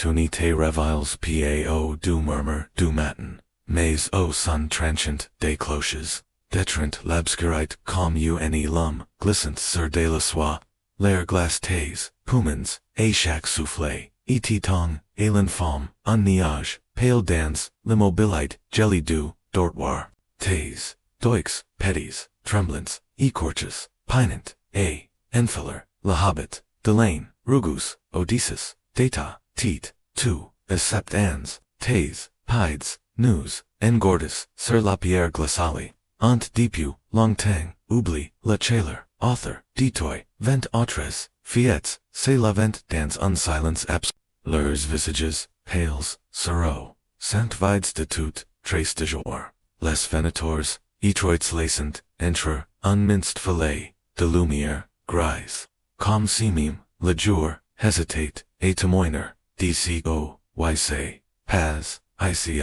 opportunité reviles pao du murmure du matin, mais au sun tranchant des cloches, détrint l'obscurite comme une lum, glissant sur de la soie, l'air glace tes, poumons, et chaque soufflé, et tong, et l'infâme, un nuage, pale dance, l'immobilite, jelly dew, dortoir, tes, doix, petties, tremblants, ecorches, pinant, a, enfiler, la hobbit, Delane, Rugus, Odysseus, Data, Teat, Tu, Accept ans, Tes, Pides, News, Engordus, Sur la pierre glaciale, Ant Deepu, Longtang, Oubliées, Le Chaleur, Author, Detoy, Vent Autres, Fiets, C'est la vent dans un silence abs, leurs visages, pales, sorrow, Saint vides de tout, trace de jour, les venators, Etroits lacent, entre, unminced filet, de lumière, grise. Comme simim, le jour, hesitate, et témoigner, dco, yc, pas, ici,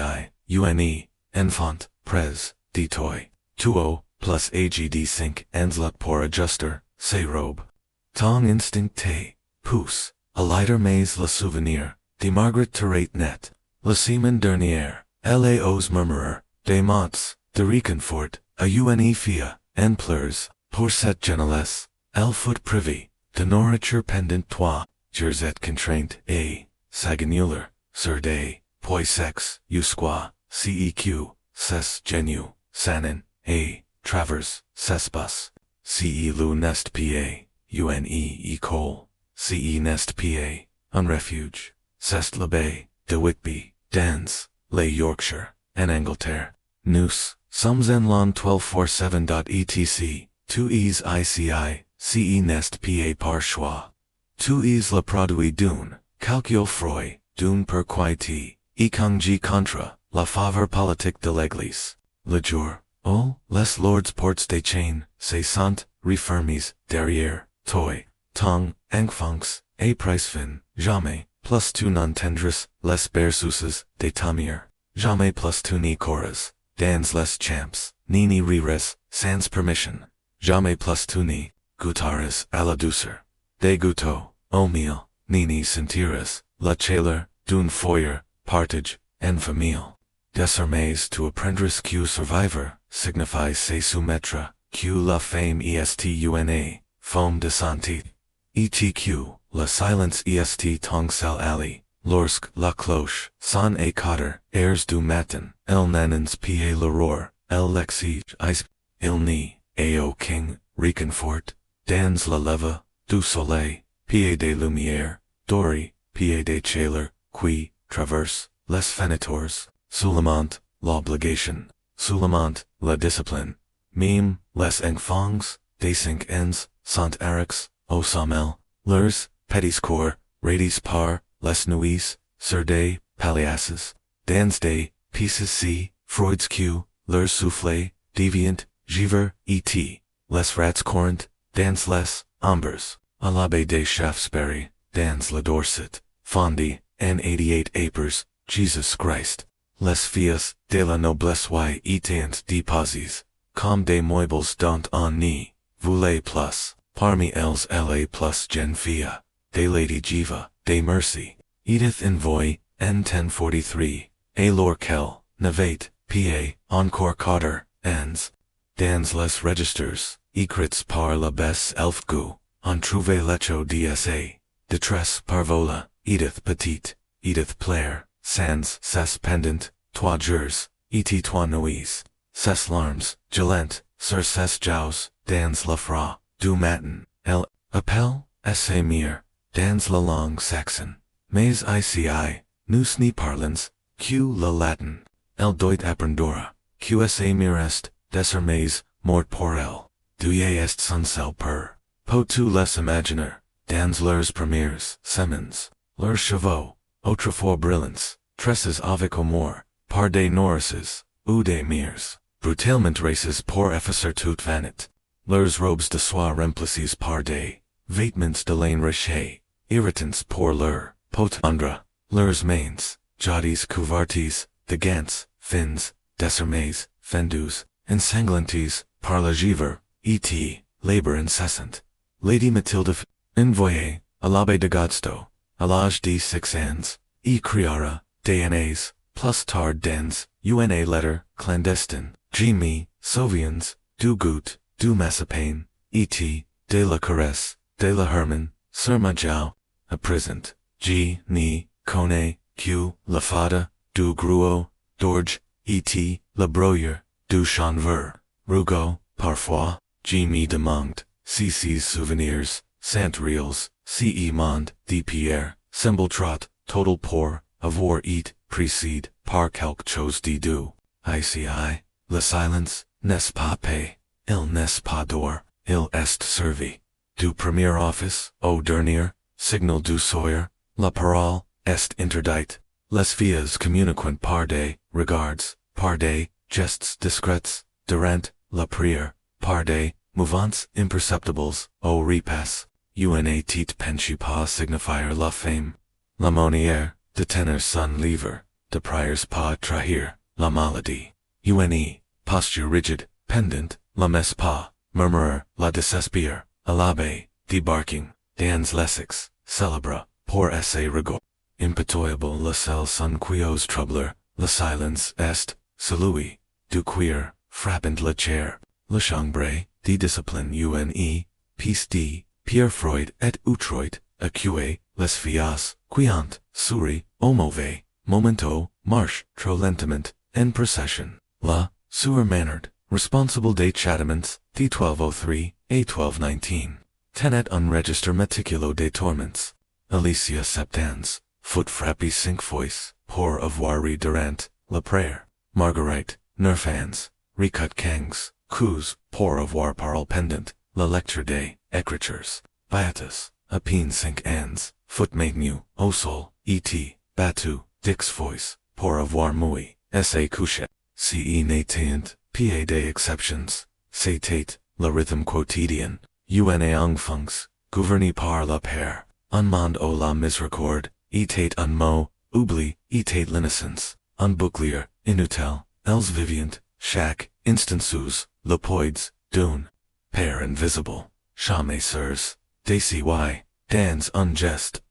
une, enfant, pres, detoy, tuo, plus agd5 anslut pour adjuster, se robe. Tong instinct te, pousse, a lighter maze le souvenir, de Margaret Terate net, le semen dernier, laos murmurer, des mots, de réconfort, a une fia, en pleurs, pour cette jeunesse, elle foot privy. De nourriture pendant toi, jures et contrainte, a, sagunular, sur des, poi sex, usqua, ceq, ses genu, sanin, a, travers, cespas, ce lu nest pa, une ecole, ce nest pa, un refuge, cest la baie, de Whitby, dans, les Yorkshire, en Angleterre, nous, sommes en l'an 1247.etc, 2 ici, ce nest pa par choix. Tu es le produit d'une, calcul froid, d'une per quiété, échange contre, la faveur politique de l'église. Le jour, oh, les lords portes des chaînes, se sont, refermis, derrière, toi, tong, enfance, et price fin, jamais, plus tu n'entendras, les berceauses, des tamir, jamais plus tu n'y courras, dans les champs, ni rires, sans permission, jamais plus tu n'y, goutaras à la douceur. Des gouteaux, au mille, ni sentiras, la chaleur, d'une foyer, partage, en famille. Désormais tu apprendras que survivre, signifie se soumettre, que la fame est une, forme de santé. ETQ, la silence est ton seul allié, lorsque la cloche, son et 4 heures du matin, el nanens pie l'aurore, el l'exige, il ni, au king, réconfort, dans la leva, du soleil, pied des lumières, dori, pied des chaleurs, qui, traverse, les fenêtres, soulement, l'obligation, soulement, la discipline, mime, les enfants, des 5 ans, sont arix, au sommel, leurs, petits corps, radis par, les nuits, sur des, paliasses, dans des, pieces c, Freud's Q, leurs soufflés, deviant, giver, et, les rats courant, dans les, ombres, à l'abbé des Shaftesbury, dans la Dorset, Fondi, N88 Apers, Jesus Christ, les filles de la noblesse y étant déposées, comme des meubles dont on n'y voulait plus, parmi elles la plus jeune fille, des Lady Jiva, des Mercy, Edith Envoy, N1043, et l'orquel, n'avait, pa, encore 4 ans, dans les registers, écrits par la besse elfgu, on trouvait l'echo dsa, détresse par vola, Edith Petite, Edith Plaire, sans, ses pendant, 3 jours, et 3 nuits, ses larmes, gelent, sur ses joues, dans la froid, du matin, elle, appelle, essaie mire, dans la langue saxon, mais ici, nous n'y parlons, que le latin, elle doit apprendre, que essaie mire est, désormais, mort pour elle, douillet est son seul pur, peux-tu les imaginer, dans leurs premiers semens, leurs chevaux, autrefois brillants, tresses avec amour, par des nourrices, ou des mires, brutalement races pour effacer toute vanite, leurs robes de soie remplicies par des vêtements de laine riche, irritants pour leur potendre, leurs mains, jadis couvertes, de gants, fins, désormais, fendus, ensanglantes, par la givre, et labor incessant. Lady Mathilde envoyée, à l'abbé de Godstow, à l'âge de 6 ans, criara, DNAs, plus tard dens, una letter, clandestine, me, Sovians, du gut, du massapane, de la caresse, de la herman, serma jiao, a prisant, ni, cone, la fada, du gruau, dorge, la broyer, du chanveur, rugo, parfois, me demande, cc's souvenirs, sant reels, monde, de pierre, symbol trot, total pour, avoir eat, precede, par quelque chose de du, ici, le silence, n'est pas pay, il n'est pas d'or, il est servi, du premier office, au dernier, signal du sawyer, la parole, est interdite, les vias communiquent par des regards, par des gestes discrets, durant la prière, par des mouvements imperceptibles, au repas, una tit penchi pas signifier la fame, la monnière, de tenor son lever, de priers pas trahir, la maladie, posture rigid, pendant, la messe pas, murmurer, la desespire, à l'abbaye, debarking, dans l'essex, célèbre, pour essayer rigor, impitoyable la selle son quios troubler, le silence est, celui, du queer, frappant la chair, le chambre, de discipline peace d, Pierre Freud et outroit, acque, les fias, quiant, souris, au mauvais, momento, marche, trop lentement, en procession, la, sewer mannered, responsible des châtiments, d 1203, a 1219, tenet unregister meticulo des torments, Alicia septans, foot frappy cinq fois, pour avoir durant, la prayer, Marguerite, nerfans, recut kangs, coups, pour avoir parole pendant, la lecture des écritures, beatus, apine cinq ans, foot maintenu, au sol, batu, dix fois, pour avoir mouillé, essai couché, n'étant, pa des exceptions, c'est le rhythm quotidien, enfance, gouverné par la paire, un monde au la miséricorde, était un mot, oubli, était l'innocence, un bouclier, inutile, els vivient, chaque, instances, lepoids, dune, père invisible, jamais sirs, dacy, dans un geste,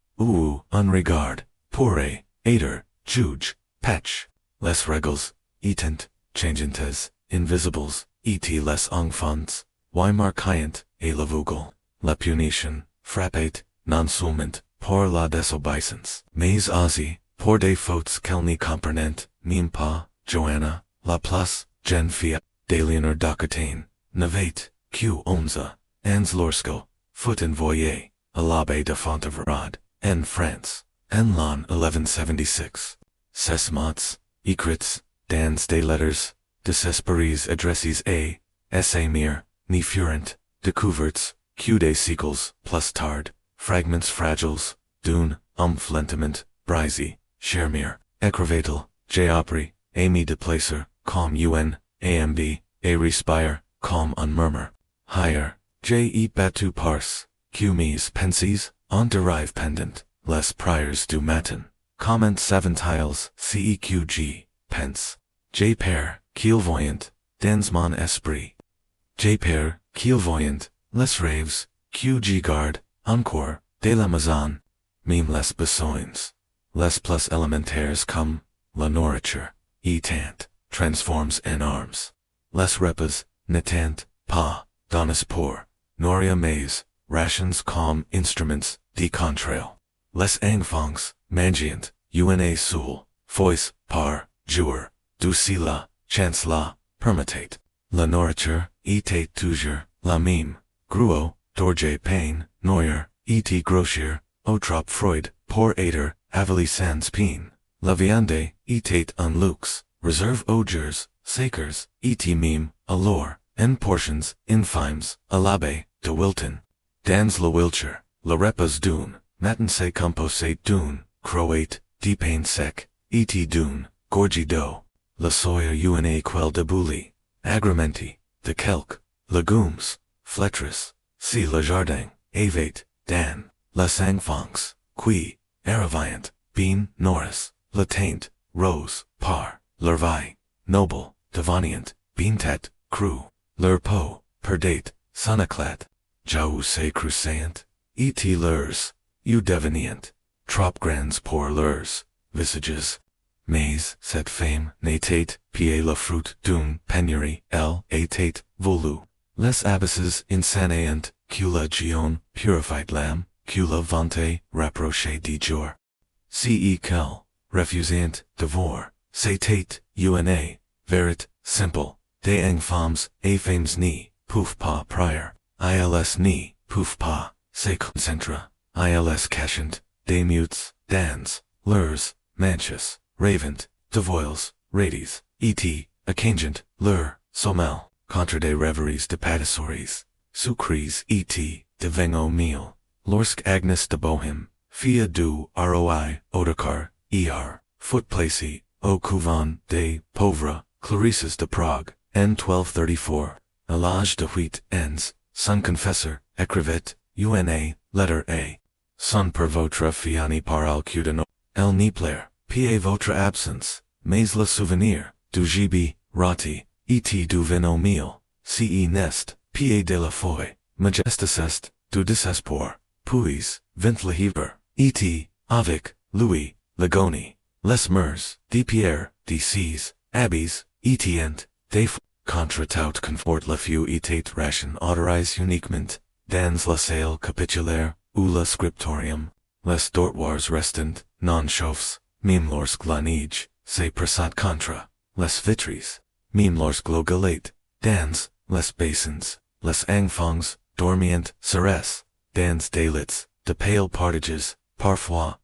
un regard, pourre, aider, juge, patch, les règles, etant, changeantes, invisibles, les enfants, marquant, et la vougle, la punition, frappate, non seulement, pour la désobéissance, mais aussi, pour des fautes qu'elle n'y comprenant, même pas, Joanna, la place, gen fia, d'aliénor d'Occitan, nevat, Q11, ans Lorsko, foot envoyé, à l'abbaye de Fontevraud, en France, en l'an 1176. Ses mots, écrits, dans des lettres, desesperies adresses à, mir, ni furent, découverts, Q des siècles, plus tard, fragments fragiles, d'une, lentement, brisée, chermir, écrevatel, Opry, ami de placer, comme amb, et respire, comme un murmure, higher, batu pars, Q mes pensies, on derive pendant, les priors du matin, comment saventiles, ceqg, pence, père, voyant, dans mon esprit, père, voyant, les rêves, qg garde, encore, de la maison, même les besoins, les plus élémentaires comme, la nourriture, étant, transforms en armes, les repas, n'étant, pas, donnes pour, nourrir mais, rations comme instruments, de contrôle, les enfants, mangiant, soul, fois, par, jour, du la, chance la, permittate, la nourriture, était toujours, la même, gruau, dorge pain, noyer, et grossier, au trop freud, pour aider, avalie sans peine, la viande, était un luxe, reserve aux jours, sacres, et meme, alors, en portions, infimes, à l'abbaye, de Wilton, dans la Wiltshire, la repas d'une, matin se composait d'une, croate, de pain sec, et d'une, gorgie d'eau, la soya quel de bouillie, agrémenté, de quelques, légumes, flétris, si le jardin, avait, dan, les enfants, qui, arrivant, bean, nourris, la tainte, rose, par, leur vie, noble, devenant, bean tête, cru, leur peau, perdate, son éclat, jau se cruceant, et leurs, devenient, trop grands pour leurs, visages. Mais, set fame, natate, pa la fruit, d'une, penury, atate, volu. Les abysses insaneant, cula gion, purified lamb, cula vante, rapproché di jour. Ce quel, refusant, devour, satate, una, verit, simple, de enfams, fames ni, pouf pas prior, ils ni, pouf pas, se concentra, ils cachant, de mutes, dans, leurs, manchus, ravent, devoils, rades, accangent, leur, sommel, contra de reveries de pâtisseries, sucres de vengo meal, lorsque agnes de bohème, fia du roi, odocar, footplacy, au couvent des pauvres, Clarisses de Prague, N 1234, Elage de Huit ens, son confesseur, écrivit, una, letter A. Son per votre fiani par alcudano, el ni plaire, pa votre absence, mais le souvenir, du gb, rati, et du vino meal, ce nest, pa de la foy, majestus est, du désespoir, puis, vint le heber, et, avec, Louis, Legoni, les murs, de pierre, de seas, Abbayes, etient, des contre tout confort le feu etate ration autorise uniquement, dans la salle capitulaire, ou le scriptorium, les dortoirs restant, non chauffes, même lorsque la neige, se pressat contre, les vitres, même lorsque l'eau galate, dans, les bassins, les enfants, dormient, seres, dans des lits, de pale partages, parfois,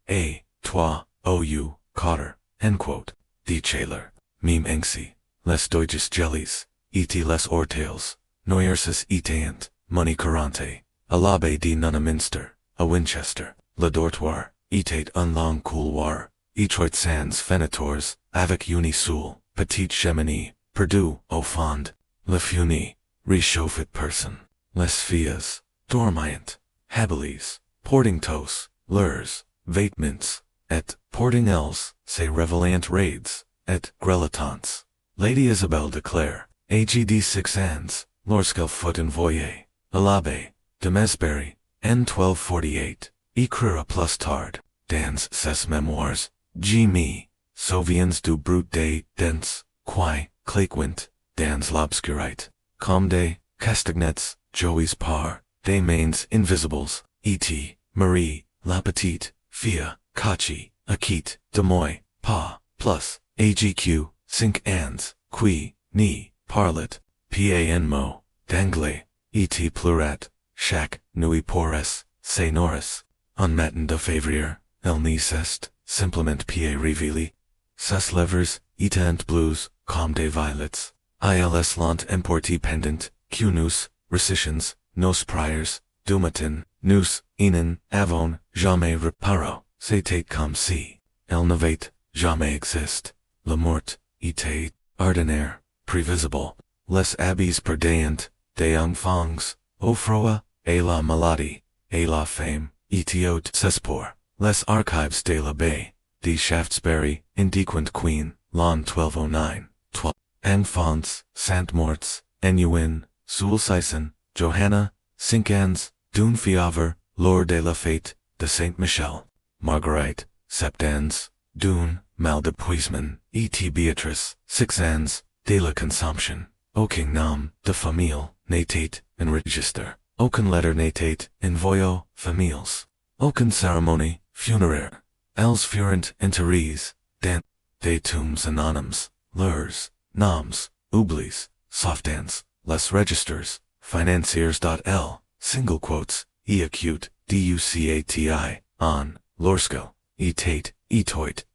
toi, ou, cotter, end quote, de chaleur, meme engsi, les deutsches jellies, les ortales, neuerses etant, money courante, à l'abbaye de Nunnaminster, à Winchester, le dortoir, etate un long couloir, étroit sans fenêtres, avec une seule, petite cheminée, perdu, au fond, le funi, réchauffet person, les filles, dormient, habilis, porting tos, leurs, vêtements, et, porting elles, se revelant raids, et, grelatants. Lady Isabelle de Clare, AGD 6 ans, lorsqu'elle fut envoyée, à l'abbaye, de Mesbury, N 1248, écrira plus tard, dans ses mémoires, me, souviens du brut des dents, qui, claquent, dans l'obscurite, comme des castagnets, jouis par, des mains invisibles, et, Marie, la petite, fille, Caché, acquit, de moi, pas, plus, AGQ, 5 ans, qui, ni, parlet, PANMO, d'anglais, et plurat, chaque, nuit pores, se noris, en matin de février, el ni est, simplement PA révélé, ses levers, étant blues, comme des violets, ils lant emporti pendant, cunus, recessions, nos priors, du matin, nous, enan, avon, jamais reparo, c'était comme si, elle n'avait jamais existe, la mort, était, ordinaire, prévisible, les abbayes perdant, des enfants, au froid, et la maladie, et la faim, et au désespoir, les archives de l'abbaye, de Shaftesbury, indiquent Queen, l'an 1209, 12, enfants, Saint-Morts, Enuin, Sulcison, Johanna, 5 ans, d'une fièvre, lors de la fête, de Saint-Michel, Marguerite, 7 ans, d'une, mal de puisement, et Beatrice, 6 ans, de la consomption, aucun nom, de famille, n'était, en registre, aucune lettre n'était, en voyaux, familles, aucune cérémonie, funéraire, elles furent enterrées, dans, des tombes anonymes, leurs, noms, oublies, sauf-dans, les registers, financiers.l, single quotes, acute, ducati, on, lorsque, etate, etoit,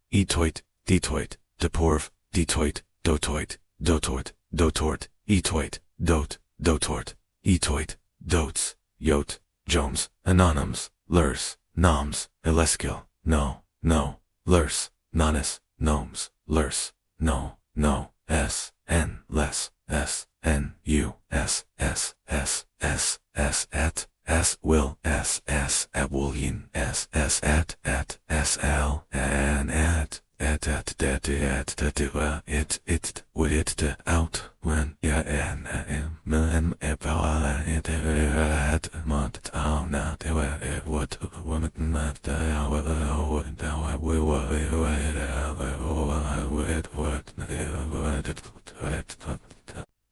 detoit, deporv, detoit, dotort, etoit, dotort, etoit, dotes, yot, jones, anonyms, leurs, noms, elescil, no, leurs, nonis, noms, leurs, no, n, les, n, u, at, will, at will yin, at, l, an, at, it out when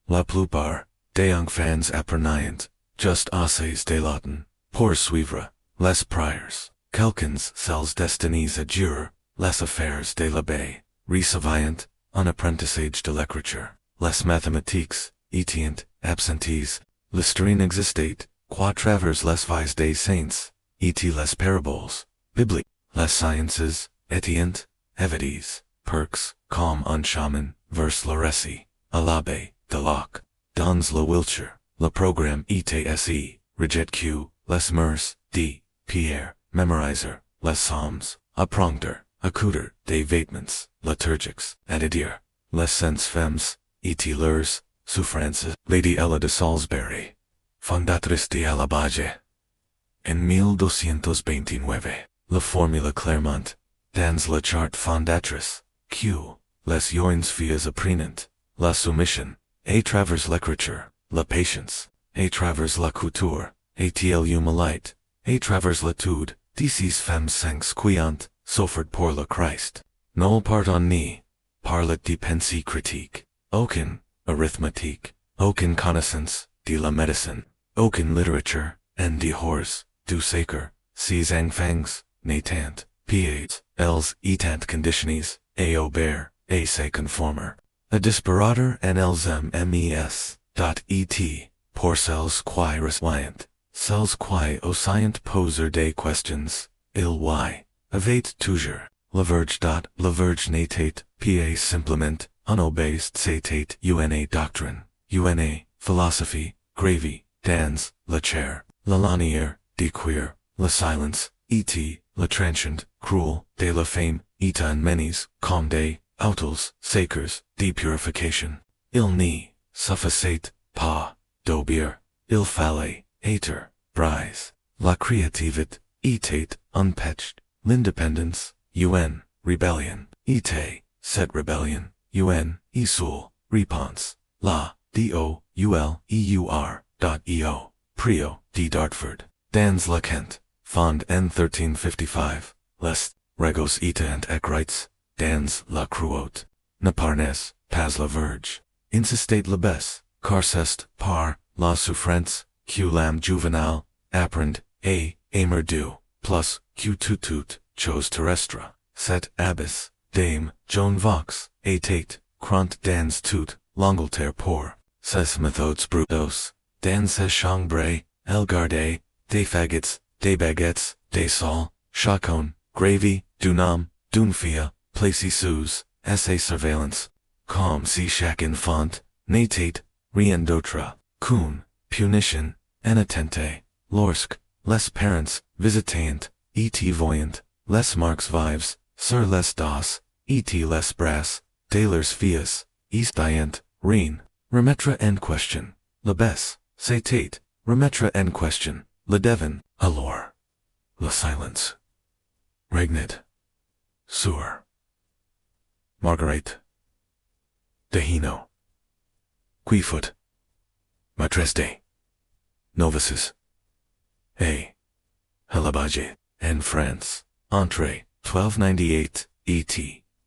La plupart des enfants apprenant just assez de latin pour suivre les prières. Quelqu'un sells destinies à jure, les affaires de l'Abbaye, recevant un apprentissage de l'écriture, les mathématiques, étant absentees, l'histoire existait, qua travers les vies des saints, et les parables, Bible, les sciences, étant, evities, perks, comme un chaman, vers le récit, à l'Abbaye, de Locke, dans le Wiltshire, le programme ETSE, rejet Q, les murs, D, pierre, memorizer, les psalms, apprendre, accouter, des vêtements, liturgiques, adhérer, les saints femmes, et leurs, souffrances, Lady Ella de Salisbury, fondatrice de Abbayes. En 1229, la formule Clermont, dans la charte fondatrice, Q, les joints filles apprenant, la soumission, à travers l'écriture, la patience, à travers la couture, et l'humilité, à travers l'étude, ces femmes saints quiant, souffert pour le Christ. Nul pardon ni, parlet de pensée critique, aucun, arithmétique, aucun connaissance, de la médecine, aucun littérature, en de horse, du sacre, ces enfants, n'étant, pieds, elles étant conditionnées, à obéir, à se conformer. A disparater en mes, et, pour celles qui resliant, celles qui oscillant poser des questions, il y, avait toujours, la verge n'était, pas simplement, un obéist c'était une doctrine, une philosophie, gravy, dans, la chair, la lanière, de cuir, la silence, et, la tranchant, cruel, de la fame, et en menis, comme des, outils, sacres, de purification. Il n'y, suffisait, pas, d'obéir, il fallait, être, brise, la créativité, était, unpatched, l'independence, rebellion, était, cette rebellion, isul, réponse, la, douleur.eo, Prio, de Dartford, dans la Kent, fond en 1355, lest, regos etant écrits, dans la Cruote, ne parnes, pas la verge, insistate la baisse, car c'est, par, la souffrance, que l'âme juvénile, apprend, et, émerdu, plus, que tout, chose terrestre, cet abyss, dame, Joan Vox, était, crant dans tout, l'Angleterre pour, ses méthodes brutos, dans ses chambres, elle gardait, des faggots, des baguettes, des sols, chacun, gravy, d'un homme, d'une fille, placé sous, sa surveillance, comme si chaque enfant, n'était, rien d'autre, qu'une, punition, inattente, lorsque, les parents, visitant, et voyant, les marques vives, sur les dos, et les bras, de leurs filles, est rien, remettre en question, la baisse, c'était, remettre en question, le devin, alors, le silence, regnait, sur, Marguerite, Dehino, Quifoot, Maîtresse des Novices, A. Abbayes, en France, entrée, 1298, et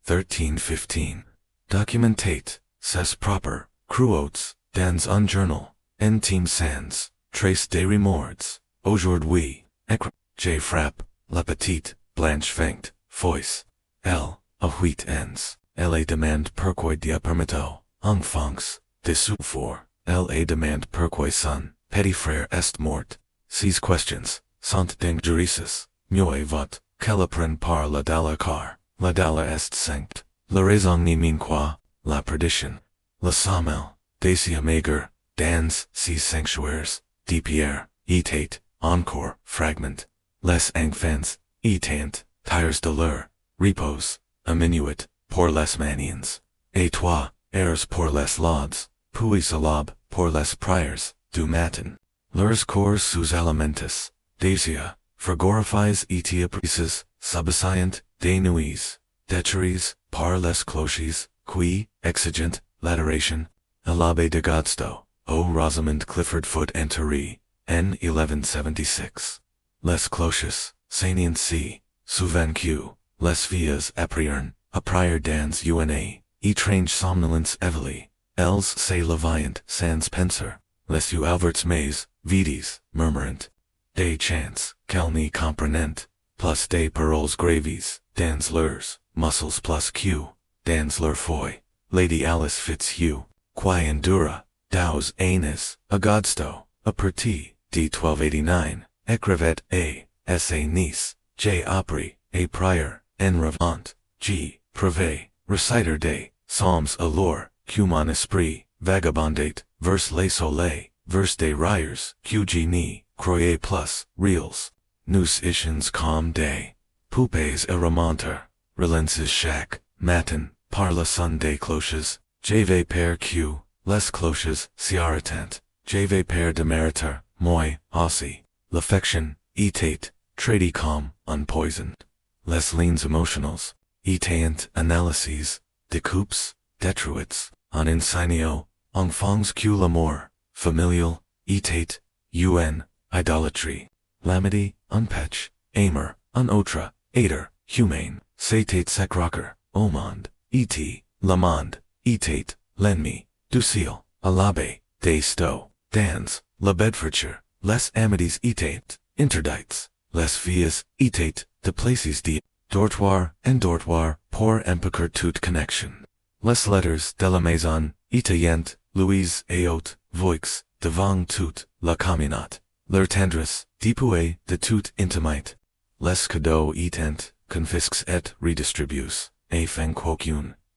1315. Documentate, ses proper, cruotes, dans un journal, intime sans, trace des remords, aujourd'hui, écrit, J. Frappe, la petite, blanche feinte, foisse, L. A huit ans, elle demande pourquoi Dieu permetto, enfance, de souffrir, elle demande pourquoi son, petit frère est mort. Ces questions, sont dangereuses, mieux vaut, qu'elle apprenne par la dalle car, la dalle est sainte, la raison ni min quoi, la perdition, la sommel, dacia maigre, dans, ces sanctuaires, de pierre, était, encore, fragment, les enfants, étant, tires de leur, repose, a minuit, pour les maniens, et toi, heirs pour les laudes, puis a l'aube, pour les prières, du matin, leurs corps sous alimentus, dacia, fragorifies et aprises, subscient, des nuits, deturies, par les cloches, qui, exigent, lateration, l'Abbé de Godstow, O. Rosamond Clifford Foot Enterie, N. 1176. Les cloches, Sainient C. Souvent Q. Les filles Apriern, a prior dans una, étrange somnolence Evely, els se leviant sans penser, les u Alberts mais, vides, murmurant, des chants, calni comprenant, plus des paroles graves, dans leurs, muscles plus Q, dans leur foi, Lady Alice Fitzhugh, qui endura, Dows Aines, a Godstow, a Perti, D. 1289, Écrivet A. S.A. Nice, J. Opry, A. Prior, N. Revant, G. Privé, Reciter des Psalms à l'or, Q. Mon Esprit, Vagabondate, Verse les Soleil, Verse des Riers, Q. G. Ni, Croyer plus, Reels, Nous Ishens Comme des Poupées et Remonter, Relenses Shack, Matin, Par la Son des Cloches, Je vais Père Q. Les Cloches, Ciaratant, Je vais Père de Meritor, Moi, Aussie, L'affection, Etate, Trady Calm, Unpoisoned, Les Lignes Emotionals, Etant Analyses, Découpes, Detruits, En Insignio, Enfants Q. L'amour, Familial, Etate, UN, Idolatry, Lamity, Unpetch, Aimer, Unoutre, Aider, Humane, Satate Sacrocker, Omond, Et, Lamond, Etate, Lenme, Ducile, Alabe, Des Stow, Dans, La Bedfordshire, Les Amities Etate, Interdites, Les Filles, Etate, De Places de Dortoir and Dortoir, pour Empicure toute connexion. Les Letters de la Maison, Italiente, Louise Aote, Voix, Devant toute, La Communauté, Leur Tendresse, Dépouillé de toute intimite. Les Cadeaux Etant, Confisques et Redistribues, A Feng Quoque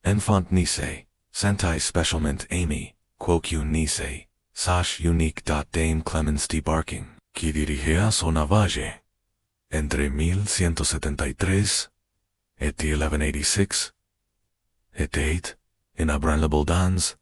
Enfant Nice, Santai Specialment Amy, Quoque Nice, Sache Unique. Dame Clemens Debarking, qui dirigea son navage entre 1173 et 1186, et date, inébranlable dans,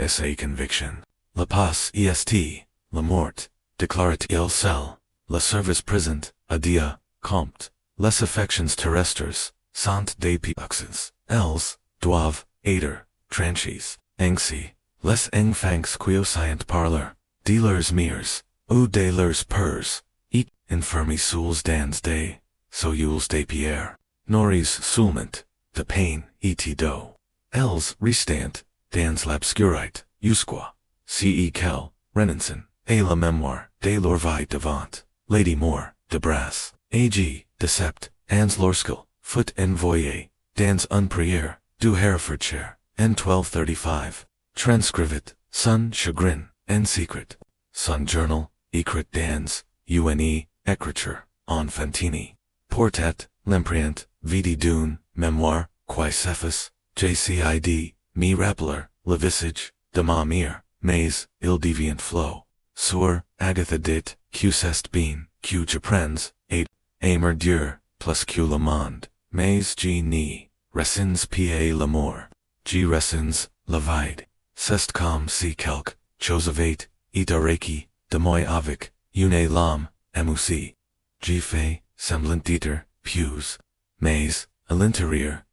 sa conviction. La passe est, la mort, déclarat il seul, la service présent, adia, compte, les affections terrestres, sont des piaxes, elles, doivent, aider, tranches, ainsi, les enfants quiescient parler, de leurs murs, ou de leurs peurs, et, enfermés sous dans des, souls de pierre, noris seulement, de pain, et d'eau. Elles restant, dans l'obscurité, jusqu'à, ce quel, renonçant, et la mémoire, de leur vie devant, Lady Moore, de Brass, A.G., de Sept, ans lorsqu'il, fut envoyé, dans une prière, du Herefordshire, en 1235, transcrivit, son chagrin, en secret, son journal, écrit dans, une, écriture, enfantine, portat, l'imprint, vidi d'une, mémoire, qui s'efface, JCID, me rappeler, le visage, de ma mère, mais, il deviant flow, sur, Agatha dit, que c'est bien, que je prends, et, aimer Dieu, plus que le monde, mais je n'y, resins pas l'amour, je resins, la vide, c'est comme si quelque, chose avait, et arrêté, de moi avec, une lame, émoussée. Je fais, semblant d'être, pieux, mais, à l'intérieur,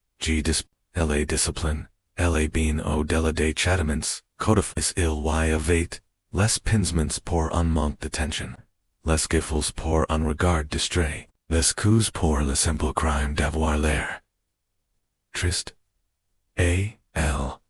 elle est discipline, elle est bien au-delà des châtiments, codifies il y avait, les pinsements pour un manque d'attention, les gifles pour un regard distrait, les coups pour le simple crime d'avoir l'air triste. A. L.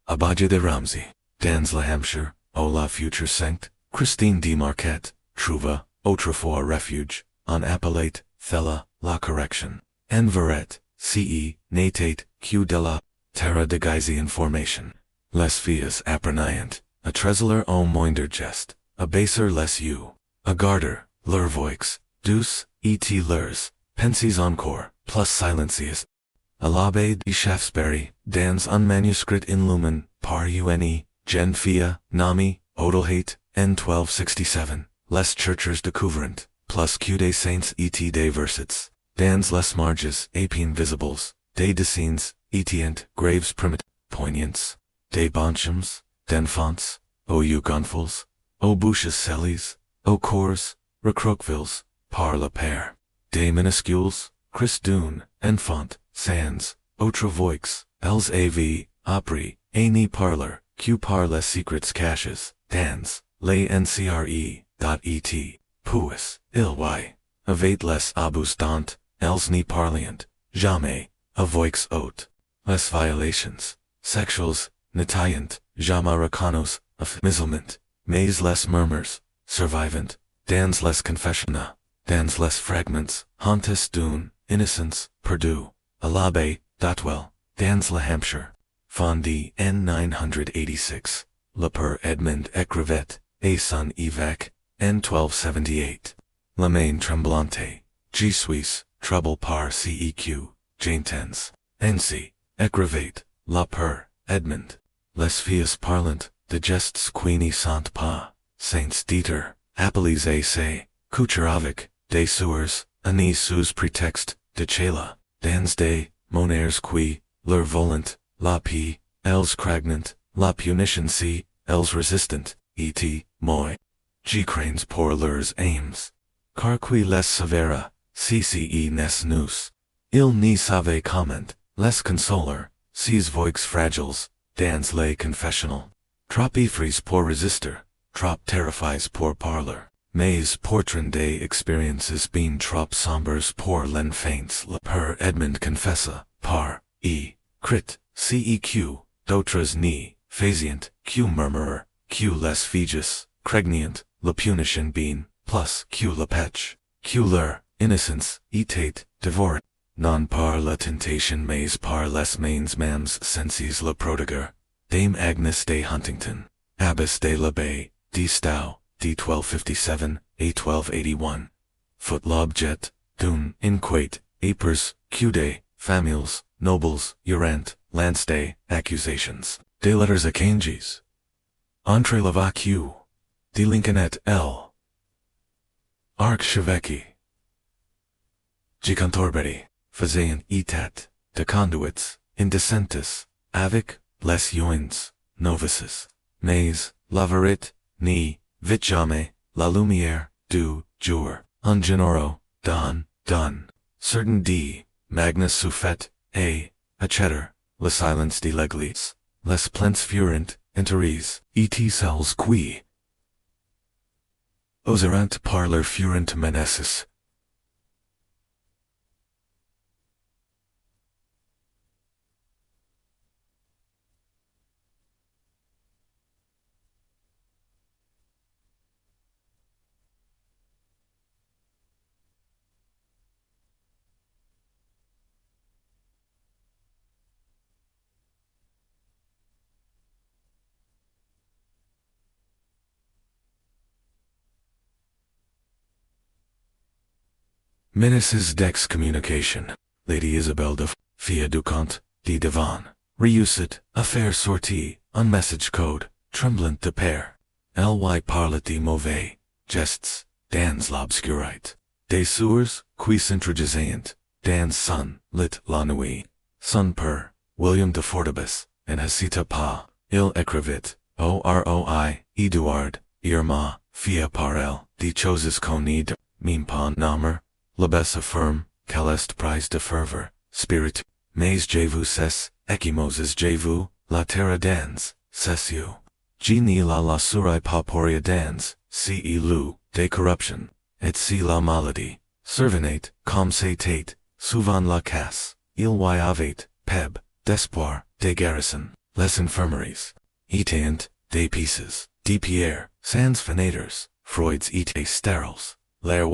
Abbayes de Ramsey, dans la Hampshire, au la future sainte, Christine de Marquette, trouva, autrefois refuge, en appellate, Thella, la correction, en verret, ce, natate, que de la terra de geysi information. Les filles apprenant, a tresoler au moindre geste, a baser les yeux, a garder, leur voix, douce, et leurs, pensies encore, plus silencieuses. A l'abbé de Shaftesbury, dans un manuscrit in lumen, par une, jeune fille, nommée, Odelhate, en 1267, les churches découvrant, plus que des saints et des versets, dans les marges, apien visibles, des dessins, etient, graves primitive, poignants, des bonshams, d'enfants, au gonfles, au bouches selles, au cours, recroquevilles, par la paire, des minuscules, Christ d'une, enfant, sans, autre voix, els av, opry, ni parlor, q par les secrets caches, dans, les ncre, et, puis, il avate les abus dant, els ni parliant, jamais, avoix haute, les violations, sexuals, netiant, jamaracanos, of miselement, mais les murmurs, survivant, dans les confessiona, dans les fragments, hontes d'une, innocence, perdue, alabe, dotwell, dans la Hampshire, Fondi N 986, Le Per Edmond Écrivet, A Son Evac, N 1278, La Main Tremblante, G Suisse, Trouble Par Ceq, Jaintens, NC, Écrivet, La Per, Edmond, Les Filles Parlant, de Gestes Queenie Sant Pas, Saints Dieter, Abbayes A. Kucherovic, Des Sewers, Anis sous Prétexte, de Chela, Dans des, Moners qui, leur volant, la P, els cragnant, la punition C, els resistant, et, moi. G cranes pour leurs aims. Car qui les severa, cce nes nous. Il ni save comment, les consoler, ses voix fragiles, dans les confessional. Trop effrays pour résister, trop terrifies pour parler. Mais portrait des experiences being trop sombres pour l'enfance le per Edmond confessa, par, crit, ceq, d'autres ni, faisant, q murmurer, q les figus, cregnient, la punition being, plus q la pech, q leur, innocence, etate, devour, non par la tentation mais par les mains mams senses la prodiger, Dame Agnes de Huntington, Abbess de la Baie, D. Stow, D. 1257, A. 1281. Foot l'objet, d'une, inquate, apers, cude, families, nobles, urant, lance de, accusations, de letters acanges. Entre la vacu, de Lincolnet L. Archevêque. Gigantorberi, faisaient etat, de conduits, indecentes, avec, les joins, novices, mais, lavarit, ni, vite jamais, la lumière, du, jour, un genoro, don, certain d, magnus suffet, a cheddar, le silence de l'église, les plants furent, interies, et cells qui oserant par leur furent menaces. Menaces dex communication, Lady Isabel de Fia Ducant, de Devon, Reussit, affaire sortie, un message code, tremblant de père, ly parlet de mauvais, gestes, dans l'obscurite, des sewers, qui s'introduisant, dans son, lit la nuit, son per, William de Fortibus, and Hasita pas, il écrivit, oroi, Eduard, Irma, Fia par elle, de choses connues de, mime pas nommer, Labesse affirme, calest prise de fervor, spirit, mais je vous sais, equimoses je vous, la terra dans, cessio. Geni la surai pauporia dans, si lu, de corruption, et si la maladie, servinate, comme tate, souvent la casse, il y avait, peb, d'espoir, de garrison, les infirmaries, etant, des pieces, de pierre, sans fenêtres, Freud's et steriles, leur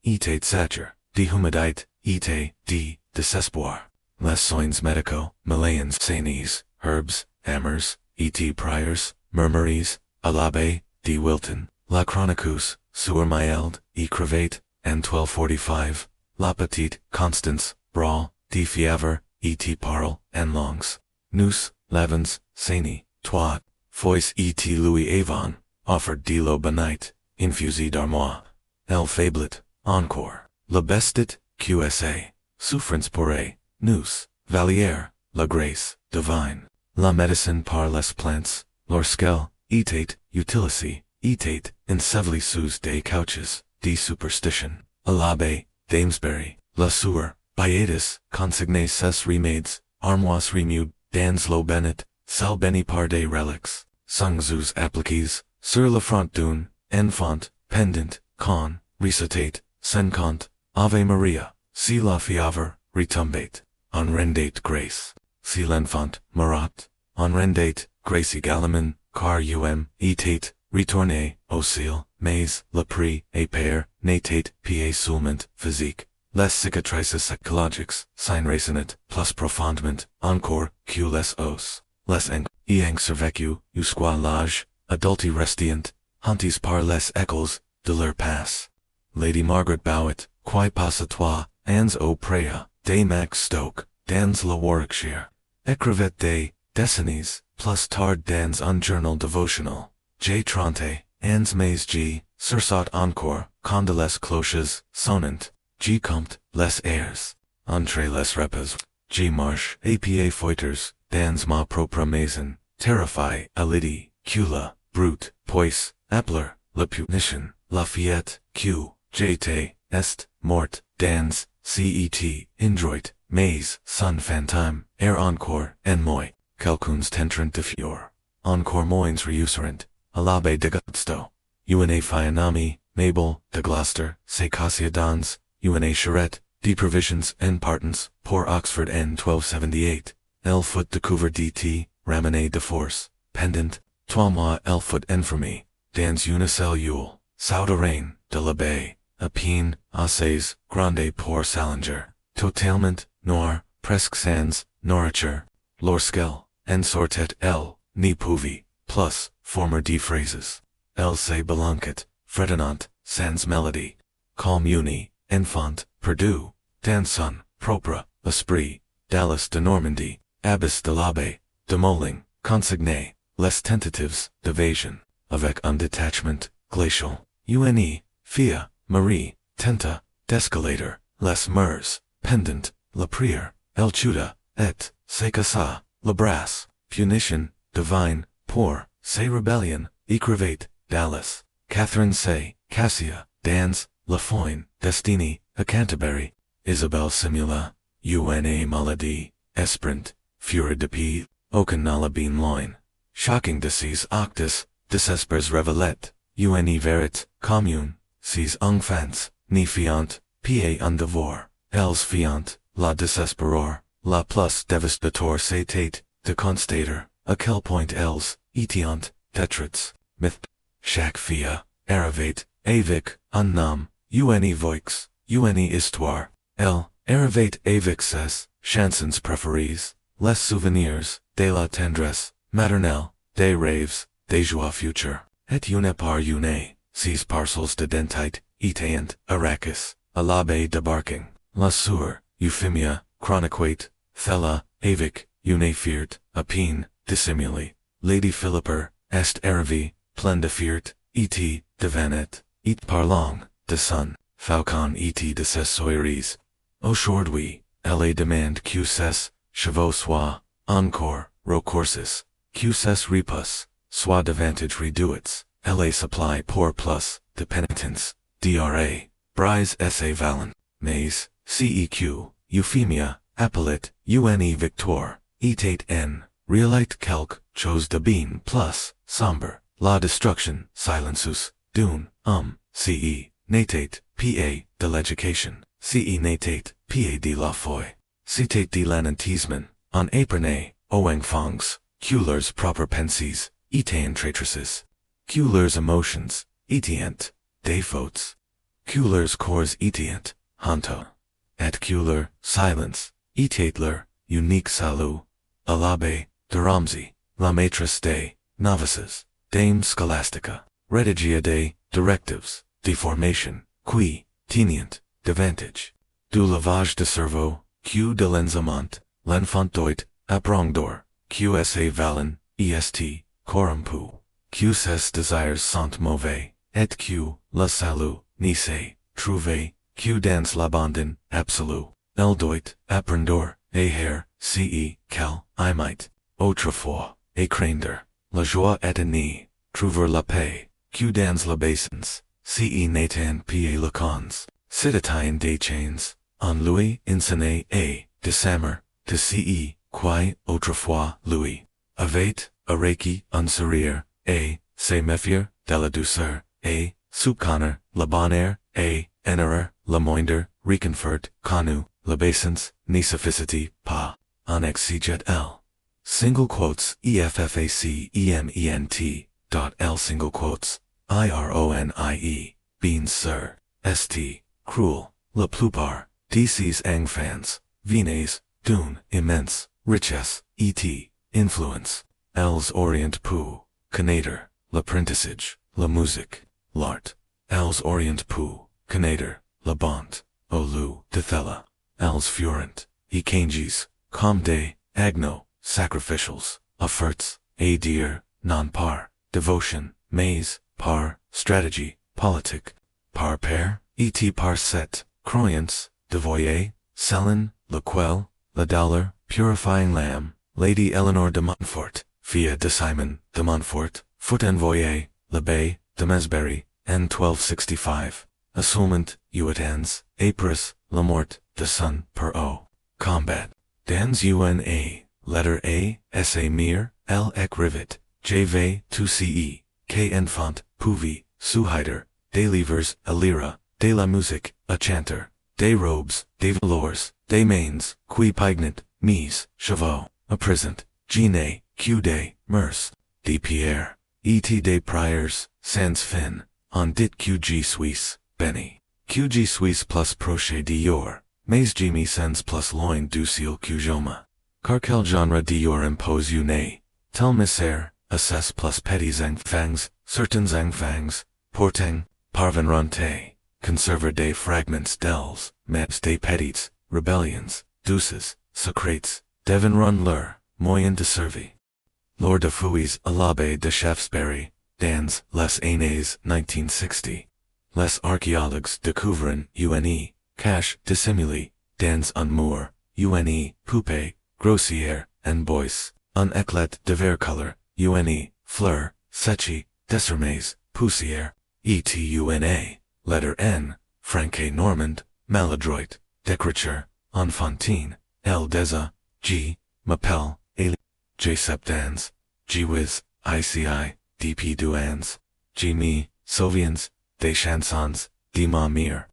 etate sature, de humidite, de desespoir, les soins médicaux, malayans sanis, herbs, amers, et priors, murmuries, à l'abbé, de Wilton, la chronicus, sur mild, crevate, and 1245, la petite, Constance, brawl, de fièvre, et parle, and longs, nous, lavens, sani, toi, fois et Louis Avon, offered de l'eau benite, infusée d'armoire, el fablet, encore. Le bestit, QSA, souffrance pourrait, nous, valière, la grace, divine, la médecine par les plantes, lorsqu'elle, etate, utilicy, etate, enseveli sous des couches, de superstition, à l'abbé, Damesbury, la sueur, Bietis, consignes ses remades, armoires remued, dans lo benet, sal beni par des relics, sungzus appliques, sur le front d'une, enfant, pendant, con, recitate, sencant, Ave Maria, si la fièvre, retombate, en rendate grace, si l'enfant, morat, en rendate, grace également, car etate, retourne, au ciel, mais, le prix, et père, natate, pied seulement, physique, les cicatrices psychologiques, sign racinet, plus profondement, encore, que les os, les eng survécu, usqua l'âge, adulti restient, hantis par les écoles, de leur passe. Lady Margaret Bowett, qui passe toi, ans au préa, des Max Stoke, dans le Warwickshire. Écrivait des décennies, plus tard dans un journal devotional. J. Trente, ans mais G, sursaunt encore, quand les cloches, sonnant. G. Comte, les airs. Entre les repas. G. Marche, apa foiters, dans ma propre maison. Terrify, alidi, cula, brute, pois, appler, la punition, la fiette, q, jt, est, mort, dans, cet, indroit, mais, son fantôme, encore, en moi, quelqu'uns tentrant de fior. Encore moins reusurant, à l'abbé de Gusto. Una Fianami, Mabel, de Gloucester, se Cassia Dons, Una Charette, de Provisions en Partance, pour Oxford N 1278, L. Foot Découvrez dt, Ramené de Force, Pendant, Trois mois L. Foot Enfermées, dans une cellule, Souterrain, de l'Abbaye, Apine, Assays, Grande pour Salinger, Totalement, Noir, Presque Sans, Nourriture, Lorskel, en sortet L, ni pouvi, plus, former de phrases. Elle se belanquet, fredonant, sans melody. Communi, enfant, perdu, dans son, propre, esprit, Dallas de Normandie, Abbess de l'Abbaye, de Moling, consigné, les tentatives, d'évasion, avec un détachement, glacial. Une, fia, Marie, tenta, d'escalator, les murs, pendant, la prière, el chuta, et, se cassa, la brasse, punition, divine, pour, se rebellion, écrivait, Dallas, Catherine say, Cassia, Dans, Lafoyne, Destiny, a Canterbury, Isabel Simula, Una Maladie, Esprint, Fura de P, Okanala Bean Loin, Shocking Disease Octus, Desespers Revelet, Une Verit, Commune, Sis Enfants, Ni Fiant, Pa un Devoir, Els Fiant, La Desesperor, La Plus Devastator Se Tate, De Constater, A Kel Point Els, Etiant, Tetrits, Myth. Chaque fia, arrivate, avec, un nom, une voix, une histoire, elle, arrivate avec ses, chansons préférées, les souvenirs, de la tendresse, maternelle, des rêves, des joies futures, et une par une, six parcels de dentite, étant, arachis, à l'abbé débarquing, la soeur, euphemia, chroniquate, thella, avec, une fiert, apine, dissimuli, Lady Philipper, est arrivée, plein de fiert, et, devanet, et parlong, de son, faucon et de ses soiries. Aujourd'hui, elle demande que ses, chevaux soient, encore, recourses, que ses repus, soit davantage réduits, elle supply pour plus, de penitence, dra, brise sa valen, mais, ceq, euphemia, appellet, une victoire, etate n, realite quelque, chose de bien plus, sombre. La destruction, silencieux, dune, ce, natate, pa, de l'éducation, ce natate, pa de la foi, citate de l'anantisme, en éperné, oeng fongs, que leurs propres pensées, étant traîtresses, que leurs emotions, étant, des fautes, que leurs corps étant, hanto, et que leur silence, étant leur, unique salut, à l'abbé, de Ramsey, la maîtresse des, novices. Dame Scholastica, Redigia de, Directives, Deformation, qui, tenient, davantage, du lavage de cerveau, q de l'enzamant, l'enfant doit, aprongdor, qsa valen, est, corrompu, q ses desires sont mauvais, et q, la salut, nice, trouvé, q dans l'abandon, absolu, el doit, aprendor, aher, ce, cal, I might, autrefois, écraindre. La joie est ni, trouver la paix, que dans l'obeisance, ce n'étant pas le cons, citoyen des chains, en Louis, insane, a, décembre, de ce, qui, autrefois, Louis. Avate, areki, un sourire, a, se méfier, de la douceur, a, soupçonner, le bonheur, a, ennerer, le moindre, reconfort, connu, l'obeisance, nécessité, pas, en exeget l. Single quotes, effacement, dot l single quotes, ironie, bien sûr, st, cruel, la plupart, d'ici enfants, venez, d'une immense, richesse, et, influence, els orient pou, connaître, l'apprentissage, la musique, l'art, els orient pou, connaître, la bonte, au lieu de thella, els furent, ekanges, comme des, agno, sacrificials, offerts, a dear, non par, devotion, mais, par, strategy, politique, par pair, et par set, croyance, devoyer, selin, lequel, la dollar, purifying lamb, Lady Eleanor de Montfort, Fia de Simon, de Montfort, foot envoyé, l'Abbé, de Mesbury, N 1265, assoulment, Uatans, Apris, la mort, de son, per o, combat, dans una, letter A, sa mir, l rivet, jv, 2ce, k enfant, pouvi, suhider, des livres, a lyra, de la musique, a chanter, des robes, des velours, des mains, qui pignant, mise, chevaux, a present, gene, q de, murs, de pierre, et des priors, sans fin, on dit qg suisse, benny, qg suisse plus proche dior, mais gemi sans plus loin du ciel qjoma, car quel genre dior impose une, tel misère, assess plus petits enfants, certains enfants, porting, parvenrante, conserver des fragments dels, maps des petits, rebellions, douces, sacrées, devenront leur, moyen de servir. Lord de Fouilles à l'Abbé de Shaftesbury, dans Les Années 1960. Les archéologues découvrent une, cache, dissimulée, dans un mur, une, poupée, grossière, en bois, un éclat de vert color, une, fleur, séchée, désormais, poussière, etuna, letter N, franco-normand, maladroit, d'écriture, enfantine, L déjà, G, m'appelle, J septans, G whiz, ICI, DP douans, G me, Sauviens, des chansons, de ma mire.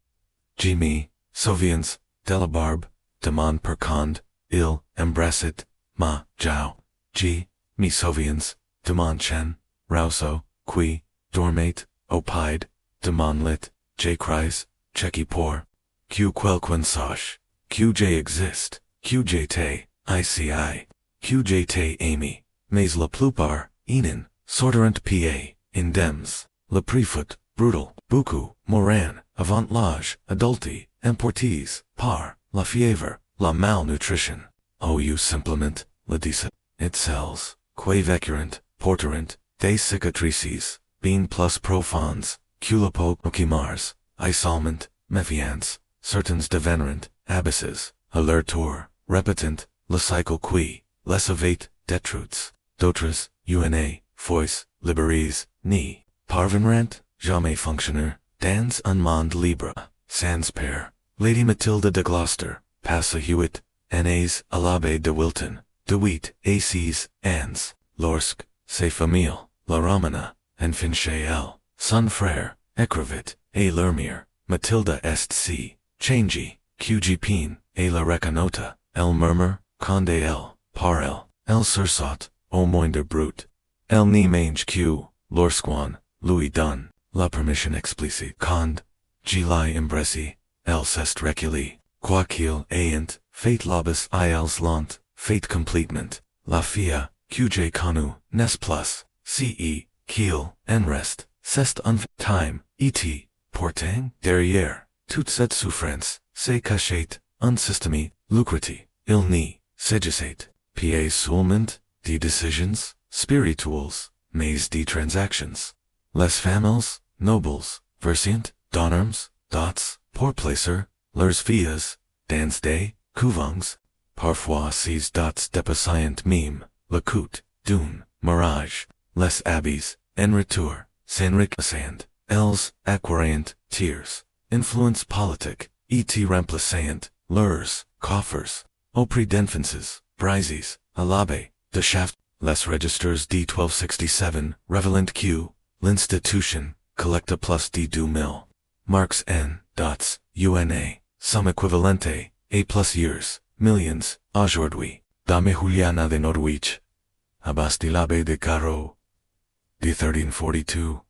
G me, Sauviens, de la barbe, de mon perconde, il, embrassit, ma, jiao, G, me Sauviens, de mon chen, Rousseau, qui, dormait, opide, de mon lit, J cries, checky pour, Q quelqu'un sache, QJ exist, QJ te, ICI, QJ te Amy, mais la plupart, Enan, sortirent pa, indemnes, le préfoot, brutal, beaucoup, moran, avant l'âge, adulti, importis, par, la fièvre, la malnutrition, ou simplement, la disa, it sells, que vecurant, porterant, des cicatrices, being plus profonds, culopo, okimars, isolment, méfiance, certains devenirent, abysses, à leur tour, repetent, le cycle qui, les avate, détruits, d'autres, una, fois, liberis, ni, parvenrent, jamais fonctionnaire, dans un monde libre, sans père, Lady Matilda de Gloucester, passe Hewitt, Années à l'Abbé de Wilton, de Wheat, Aces, Ans, lorsque, ses familles, la Romana, en finché elle, son frère, écrivit, et l'Ermire, Matilda est si, changy, QG et la reconota, elle murmure, conde elle, par elle sursaute, au moindre brute, elle n'y mange Q, lorsqu'on, Louis donne, la permission explicite, conde, July imbresi, elle s'est reculée, quoiqu'il ayant, fait l'obus ils lant, fait completement, la fia, QJ connu, n'est plus, ce, qu'il, en reste, c'est un time, et, portant, derrière, toute cette souffrance, c'est cachait, un système, lucrative, il n'y, s'agissait, pa seulement, de decisions, spirituals, mais de transactions. Les familles, nobles, versiant, d'honneurs, dots, pour placer, leurs filles, dans des, couvents, parfois ces dots dépassant mime, le coût, d'une, mariage, les abbayes, en retour, s'enrichissant, elles, acquirant, tiers, influence politique, et remplaçant, leurs, coffers, auprès d'enfances, brises, à l'Abbaye, de shaft, les registers D1267, Revelant Q, l'institution, collecta plus de 2000. Marks N. Dots, UNA, some equivalente, A plus years, millions, aujourd'hui, dame Juliana de Norwich, Abbas de l'Abbaye de Caro, D 1342.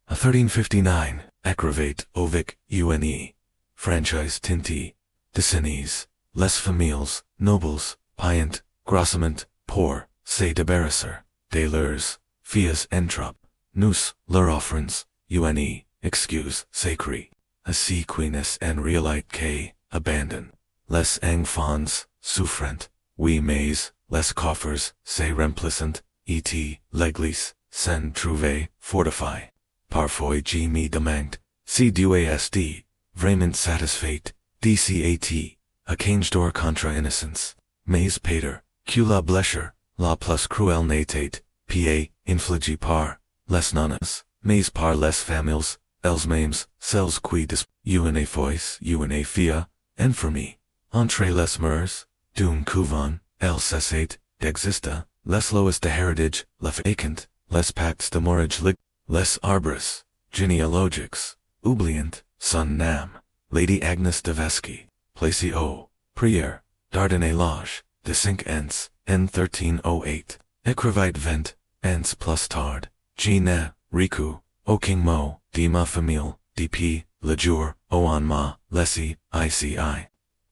A 1359, Acravate, Ovic, UNE, Franchise Tinti, Decennies, Les Familles, Nobles, Piant, Grossement, Poor, Say Debarrasser, De leurs, Fias Entrop, Nous, leur offerings, UNE, Excuse, Sacrées, A Sequenes en Realite K, Abandon, Les Enfants, Souffrant, Oui mais, Les Coffers, Say Remplissant, Et, L'Église, Sen Trouvé, Fortify, Parfois G me demande, C duasd, Vraiment satisfait, DCAT, A Cagedor contra innocence, Mais Pater, Q la blesher, La plus cruel natate, PA, Infligi par, Les nonas, Mais par les familles, Els mames, Cels qui dis, Una fois, Una fia, enfermées, Entre les murs, Dum couvent, El cessate, d'exista, Les lois de heritage, Lef vacant, Les pacts de morage lig, Les arbres, genealogiques, Oubliant, Son Nam, Lady Agnes de Vesky, Placey O, Prière, Dardenne Lage, de 5 ans, N 1308, Écrivite vent, ans plus tard, Gina, Riku, O King Mo, D ma famille, DP, Le jour, O en ma, Lessie, ICI.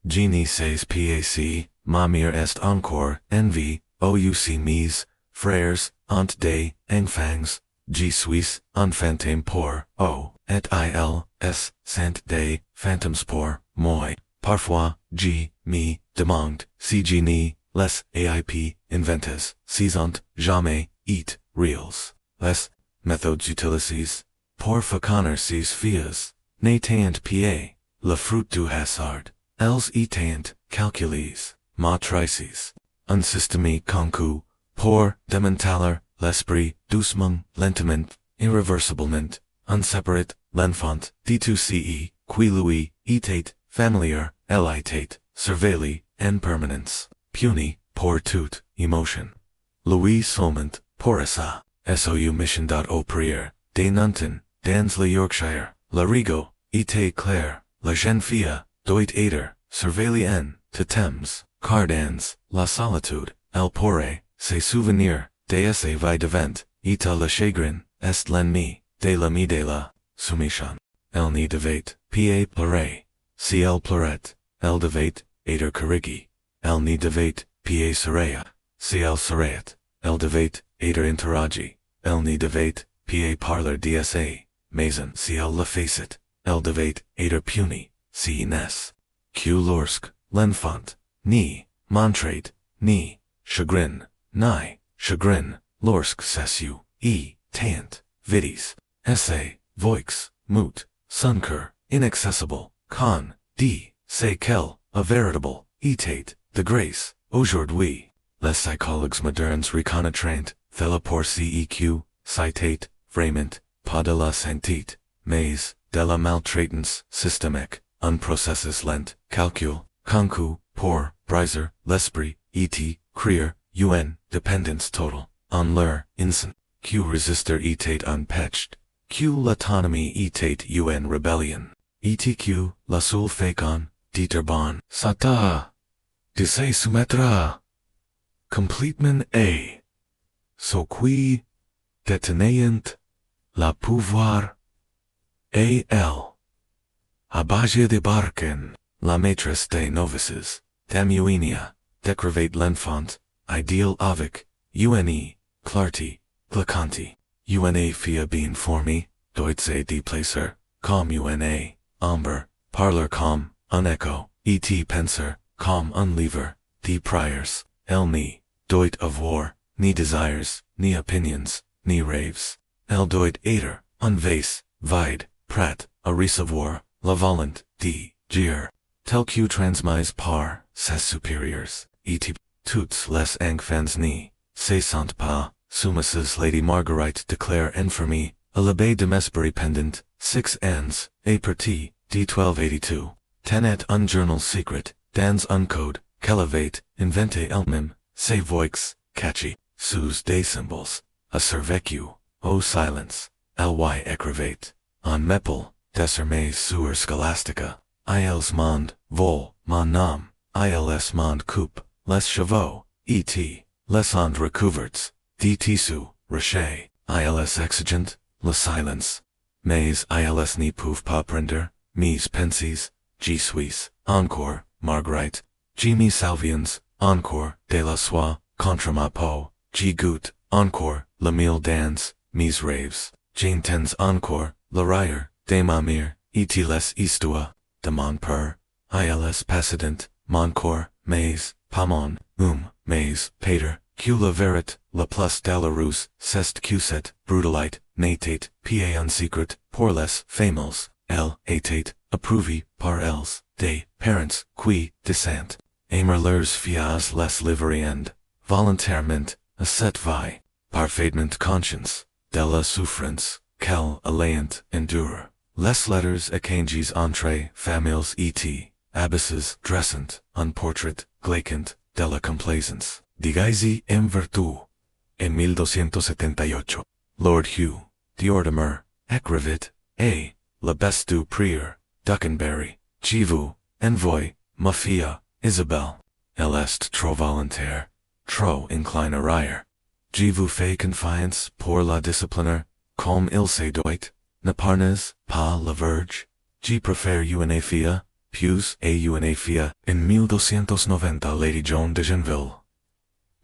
Genie says PAC, ma mire est encore, NV, OUC mise, frères, ant des, engfangs, G Suisse, enfantame pour, O, et IL, Sant des, phantoms pour, moi, parfois, G, me, demande, C genie, les, AIP, inventes, saisant, jamais, eat, reals, les, methodes utilises, pour faconner ses fias, n'étant PA, le fruit du hasard, els étant, calcules, matrices, un système concu, pour démanteler, l'esprit, doucement, lentement, irreversiblement, unseparate, l'enfant, D2CE, qui lui, etate, familiar, elitate, surveiller, en permanence, puny, pour toute, emotion. Louis Solment, pour essa, SOU mission.o prière, des Nunton, dans le Yorkshire, la Rigo, ete claire, la jeune fille, doit aider, surveiller en, te Thames, Cardans, la solitude, el porre, ses souvenirs, des vi devant, eta le chagrin, est l'ennemi, de la mi de la, soumission, el ni devait, pa pleurer, si el pleuret, el devait, aider corrigi, el ni devait, pa serea, si el sereat, el devait, aider interrogi, el ni devait, pa parler dsa, maison si el le facet, el devait, aider puny, si ines, q lorsk, l'enfant, ni, montrate, ni, chagrin, ni, chagrin, lorsk sessu, tant, vidis, essay, voix, moot, sunker, inaccessible, con, d, say quel, a veritable, etate, de grace, aujourd'hui, les psychologues modernes reconnaîtrant, thela pour ceq, citate, vraiment, pas de la sanctite, mais, de la maltraitance, systemique, un processus lent, calcul, concu, pour, briser, l'esprit, et, crier, un, dependence total, on leur, instant, q resistor etate unpatched, q l'autonomie etate un rebellion, etq, la soul facon, deterban, sata, de se soumettra, completement a, so qui, detenayant, la pouvoir, al, Abbayes de Barken, la maîtresse des novices, Tamuinia, Découvrez l'enfant, ideal avec, une, clarté, glacanti, una fia bien formée, doit se déplacer, comme una, amber, parler comme, un echo, et penser, comme un livre, de prières, elle ni, doit avoir, ni desires, ni opinions, ni rêves, elle doit être, un vase, vide, prêt, à recevoir, la volonté, de, dire, tel que transmise par, ses supérieurs, et toutes les enfants ni, se sont pas, soumises Lady Marguerite declare enfermées, à l'abbaye de Mesbury pendant, 6 ans, et partie, D1282. Tenet unjournal secret, dans uncode, kelevate, invente elmim, se voix, caché, sous des symbols, a survécu, o silence, ly écrivate, en meppel, désormais sur scholastica, ils monde, vol, mon nom, ils monde coupe, les chevaux, et, les and recouverts, d tissu, rocher, ils exigent, le silence, mais ils n'y peuvent pas prendre, mes pensies, G Suisse, encore, Marguerite, G me salvians, encore, de la soie, contre ma peau, G goût, encore, le mille dans, mes raves, Jane tens encore, le rire, de ma mère, et les histoire, de mon père, ils passident, mon corps, mais, pas mon, mais, pater, que le verit, le plus d'allarus, cest cuset, brutalite, natate, pa un secret, pour les famous, étate, approuvé, par els, des, parents, qui, descent, aimer leurs fias les livriend, volontairement, a set vie, parfaitement conscience, de la souffrance, quel alliant endure, les letters échanges entre familles et, abysses dressant, un portrait, glacant, de la complaisance, déguisé en vertu. En 1278, Lord Hugh, d'Ortimer, écrivit, la beste du prieur, Ducanberry, Jivu, envoy, ma fille, Isabelle. Elle est trop volontaire, trop incline à rire. Jivu fait confiance pour la discipliner, comme il se doit, ne parnes pas la verge. J préfère une fille, plus a une fille. En 1290 Lady Joan de Genville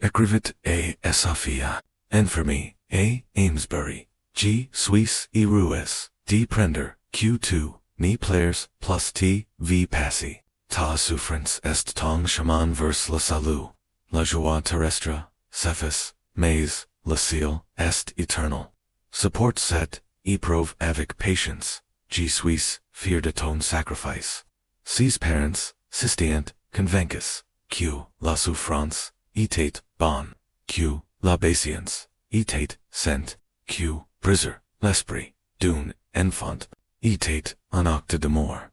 écrivit a sa fille, enfermée, a Amesbury, G Suisse et Rues, D prender, Q2, ni players, plus T, V passy. Ta souffrance est ton chemin vers le salut. La joie terrestre, cephas, mais, le ciel, est éternel. Support cette épreuve avec patience, G Suisse, fear de ton sacrifice. Ses parents, sistient, convainquus, Q, la souffrance, etate, bon, Q, la patience, etate, sent, Q, briser, l'esprit, d'une, enfant, etate, un acte d'amour.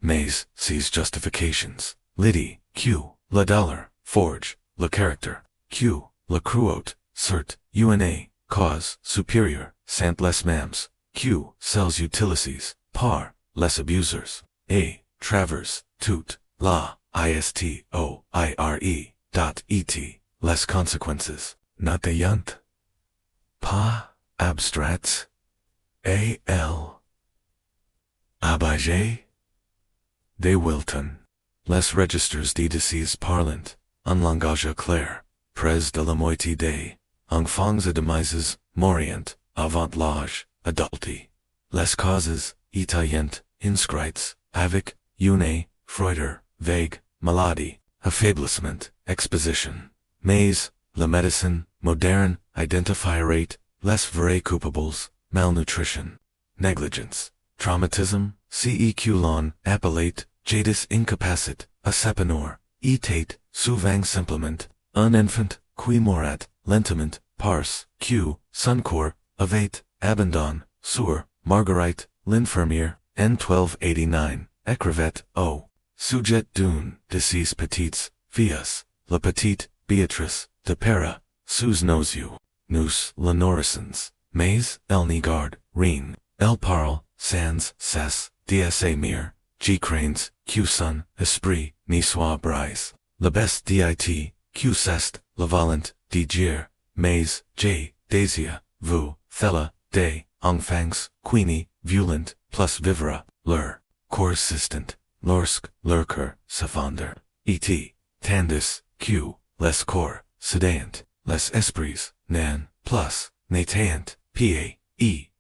Mais, ses justifications, Liddy, Q, la dollar, forge, le character, Q, la cruauté, cert, una, cause, superior, sant les mams, Q, cels utilities, par, les abusers, a, travers, tout, la, ISTOIRE, dot et, les consequences, not ayant, pas, abstracts, al, Abbayes, de Wilton, les registers des décises parlant, un langage clair, pres de la moitié des, enfants et demises, morient, avant l'âge, adulti, les causes, italiens, inscrits, avec, une, freuder, vague, maladie, affaiblissement, exposition, mais, la médecine, moderne, identifierate, les vrais coupables, malnutrition, negligence, traumatism, ceculon, appellate, jadis incapacit, acepanor, etate, souvent simplement, un enfant, qui morat, lentement, pars, q, suncor, avate, abandon, sur, Marguerite, l'infirmière, N1289, écrivette, o. Sujet d'une, de ses petites, filles, la petite, Beatrice, de Pera, sous nos yeux, nous, la nourrissons, mais, elle n'y garde, rien, elle parle, sans, cesse, dsa mir, G cranes, q son, esprit, ni soit brise, la best dit, q cest, la valent, digir, mais, j, daisia, vous, thella, de, enfants, queenie, violent, plus vivra, leur, consistent, lorsque, lurker, savonder, et, tandis, q, les corps, sedant, les esprits, nan, plus, natant, pa,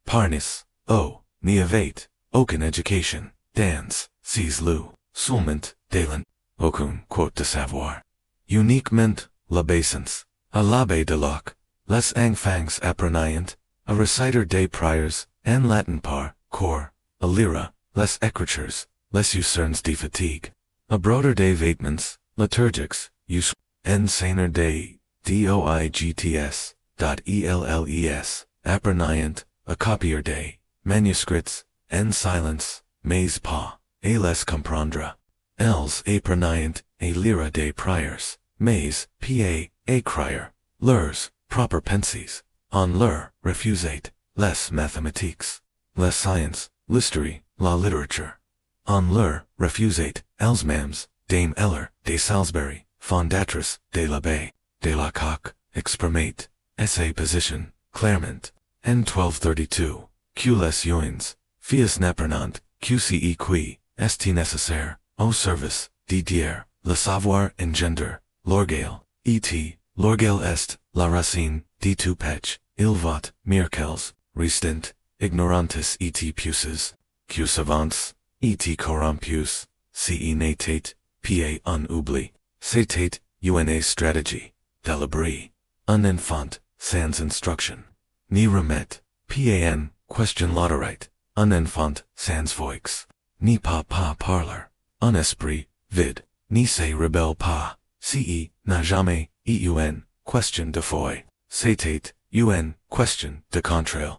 parnis, o, ni avate, aucune education, dans, ses lou, seulement, dalen, aucun quote de savoir. Uniquement, l'obeisance, à l'abbé de Locke, les enfants apprenant, a reciter des prières, en latin par, cor, a lyra, les écritures, les ucernes de fatigue, a broader des vêtements, liturgiques, us, en saner des, doigts, dot elles, apprenant, a copier des, manuscrits, en silence, mais pas, a les comprendre. Els a preniant, a lyra des priors, mais, pa, a crier, leurs, proper pensies, en leur, refusate, les mathematiques, les science, l'history, la literature. En leur, refusate, els mams, Dame Eller, de Salisbury, fondatrice, de l'Abbaye, de la Coque, exprimate, essay position, Claremont, N 1232, Q les joins, fies n'apprenant, QCE qui, est nécessaire, au service, didier, le savoir engendre, l'orgueil, l'orgueil est, la racine, tout pech, il vot, miracles, restent, ignorantis et puces, Q savants, et corrompus, ce natate, pa un oubli, satate, una stratégie, délibéré, un enfant, sans instruction, ni remède, pan, question laterite, un enfant, sans voix, ni pas parler, un esprit, vide, ni se rebelle pas, ce, n'a jamais, un, question de foi, satate, un, question de contrail,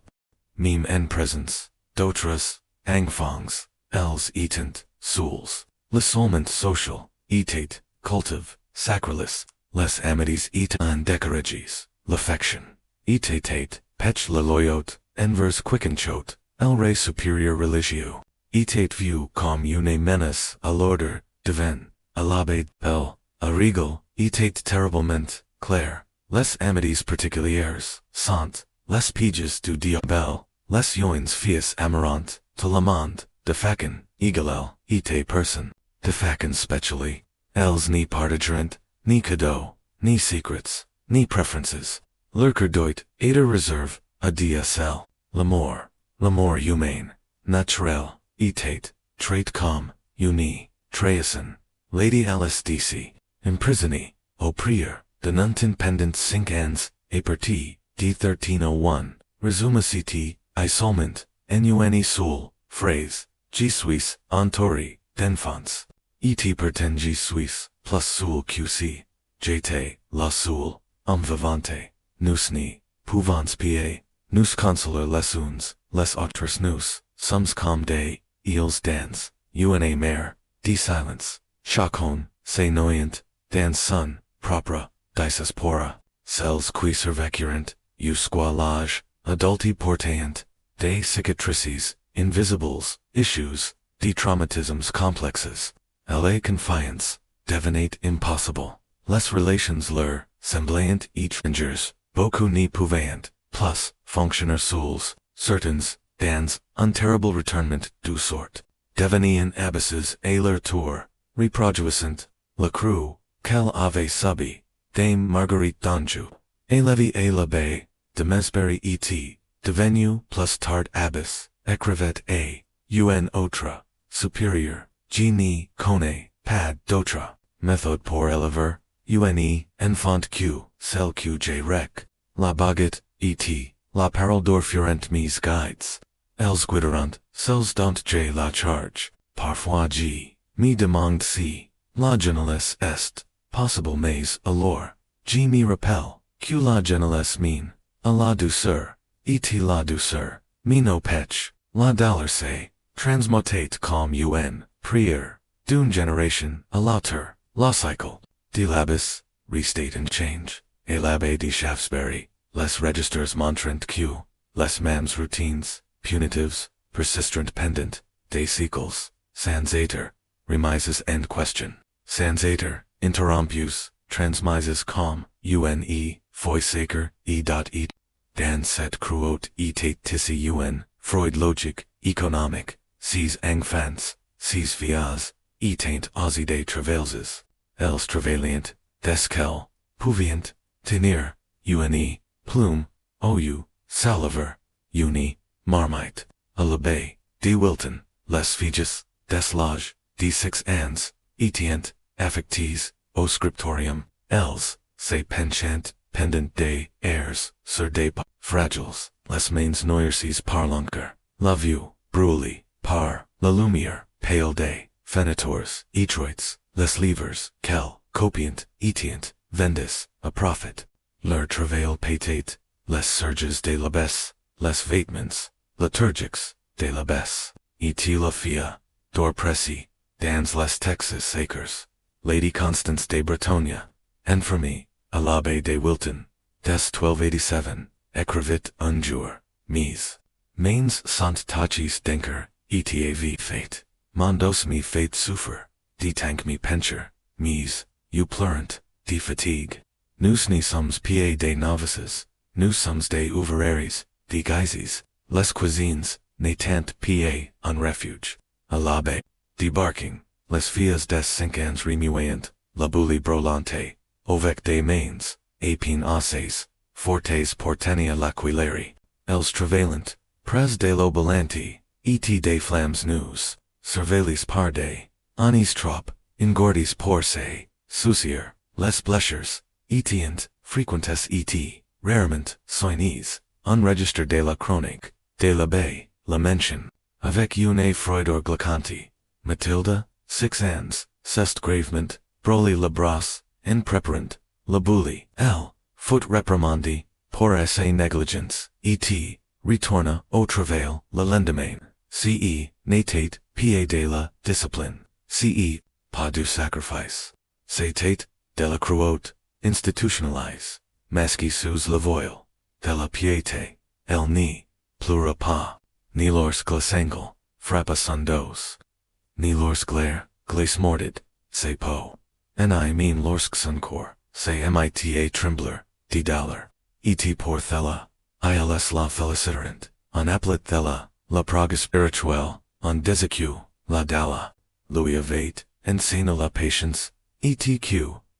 meme en présence, d'autres, angfangs, els etant, souls, l'isolement social, etate, cultive, sacralis, les amities et en décourages, l'affection, etate, pech la loyote, envers quickenchote, el rey supérieur religieux, etate view comme une menace à l'ordre divin, à l'abbé belle, à regal, etate terriblement, clair, les amities particulières, sant, les piges du diable, les joins fies amarant, to l'amande, de facen, egalel, ite person, de facen specially, els ni partigerant, ni cadeau, ni secrets, ni preferences, lurker doit, eder reserve, a dsl, l'amour humain, naturel, etate, trait com, uni, traeson, lady Alice DC, imprisonee, au prier, de nuntin pendant 5 ans, et partie, d 1301, resumaciti, isolement, nune soul, phrase, G suis, entouré, d'enfance, et perten G suis, plus soul qc, jete, la soul, vivante, nous ni, pouvons pa, nous consoler les uns, les autres nous, sums comme des, ils dans, una mère, de silence, chacun, se noyant, dans son, propre, diaspora, celles qui survécurent, jusqu'à l'âge, adulti portant, des cicatrices, invisibles, issues, de traumatisms complexes, la confiance, devenait impossible, les relations leur, semblant étrangers, beaucoup n'y pouvaient, plus, fonctionner souls, certains, dans, un terrible retournement du sort, devenien abysses et leur tour, reproduisant, la crue, qu'elle avait subie, Dame Marguerite d'Anjou, et Lévi et l'Abbé, de Mesbury et devenu plus tard abbess, écrivait a, un autre, supérieur, génie, connaît, pas d'autre, méthode pour élever, une, enfant q, celle que j rec, la baguette, et, la parole d'or furent mes guides, els guiderant, celles dont j la charge, parfois g, me demande si, la jeunesse est, possible mais alors, g me rappelle, que la jeunesse mine, à la douceur, et la douceur, me no pech, la dolce, transmutate comme un, prière, d'une génération à l'autre, la cycle, de l'abbesse, restate and change, et l'abbé de Shaftesbury, les registers montrant que, les mêmes routines, punitives, persistent pendant, des siècles, sans être, remises en question, sans être, interrompus, transmises comme, une, foi sacer, e. Dan set cruot et tissi un, Freud logique, économique, ses enfants, ses vias, etant aussi des travailses, els travaillant, desquels, pouviant, tenir, une, plume, ou, saliver, uni, marmite, à l'abbé, de Wilton, les figes, des loges, de 6 ans, etient, affectis, au scriptorium, els, se penchant, pendant des airs, sur des fragiles, les mains noircies par l'encre, la vue, brûlée, par, la lumière, pale des, fenêtres, étroites, les livres, quel, copiant, etient, vendis, a prophet, leur travail pétate, les surges de l'abbesse, les vêtements, liturgiques, de l'abbesse, et la fia, Dor Pressy, Dans les Texas Acres, Lady Constance de Bretonia, Enfermées, à l'Abbaye de Wilton, des 1287, Écrivit un jour, Mise. Mains sont tachis denker, etav fate, mondos me fate souffre, de tank me pencher, mise, you pleurant, de fatigue. Nous ne sommes pas des novices, nous sommes des ouvriers, de guises, les cuisines, n'étant pas un refuge. À l'Abbaye, débarquing, les filles des 5 ans remuant, la boule brolante, avec des mains, épines osses, fortes portenia l'aquilleri, els travaillant, pres de l'obolanti, et des flammes news, surveillis par des, anis trop, ingordis por se, soucier, les blessures, etient, frequentes et, rarement, soignes, unregister de la chronique, de l'Abbaye, la mention, avec une Freudor glacanti, Matilda, 6 ans, cest gravement, broly la brosse, en preparant, la boule, l, foot reprimandi, pour esse negligence, et, retourna, au travail, le lendemain, ce, n'était, pa de la discipline, ce, pas du sacrifice, c'était, de la croûte, institutionalise, masquis sous la voile, de la piété, el ni, pleura pas, ni lorsque glaçangle, frappa son dos, ni lorsque l'air, glace mordid, c'est po, and I mean lorsque son corps, c'est mita trembler, de dollar, et pour thella, ils la feliciterant, en applet thella, la praga spirituelle, en désecu, la dalla, Louis avait, enseigne la patience, etq,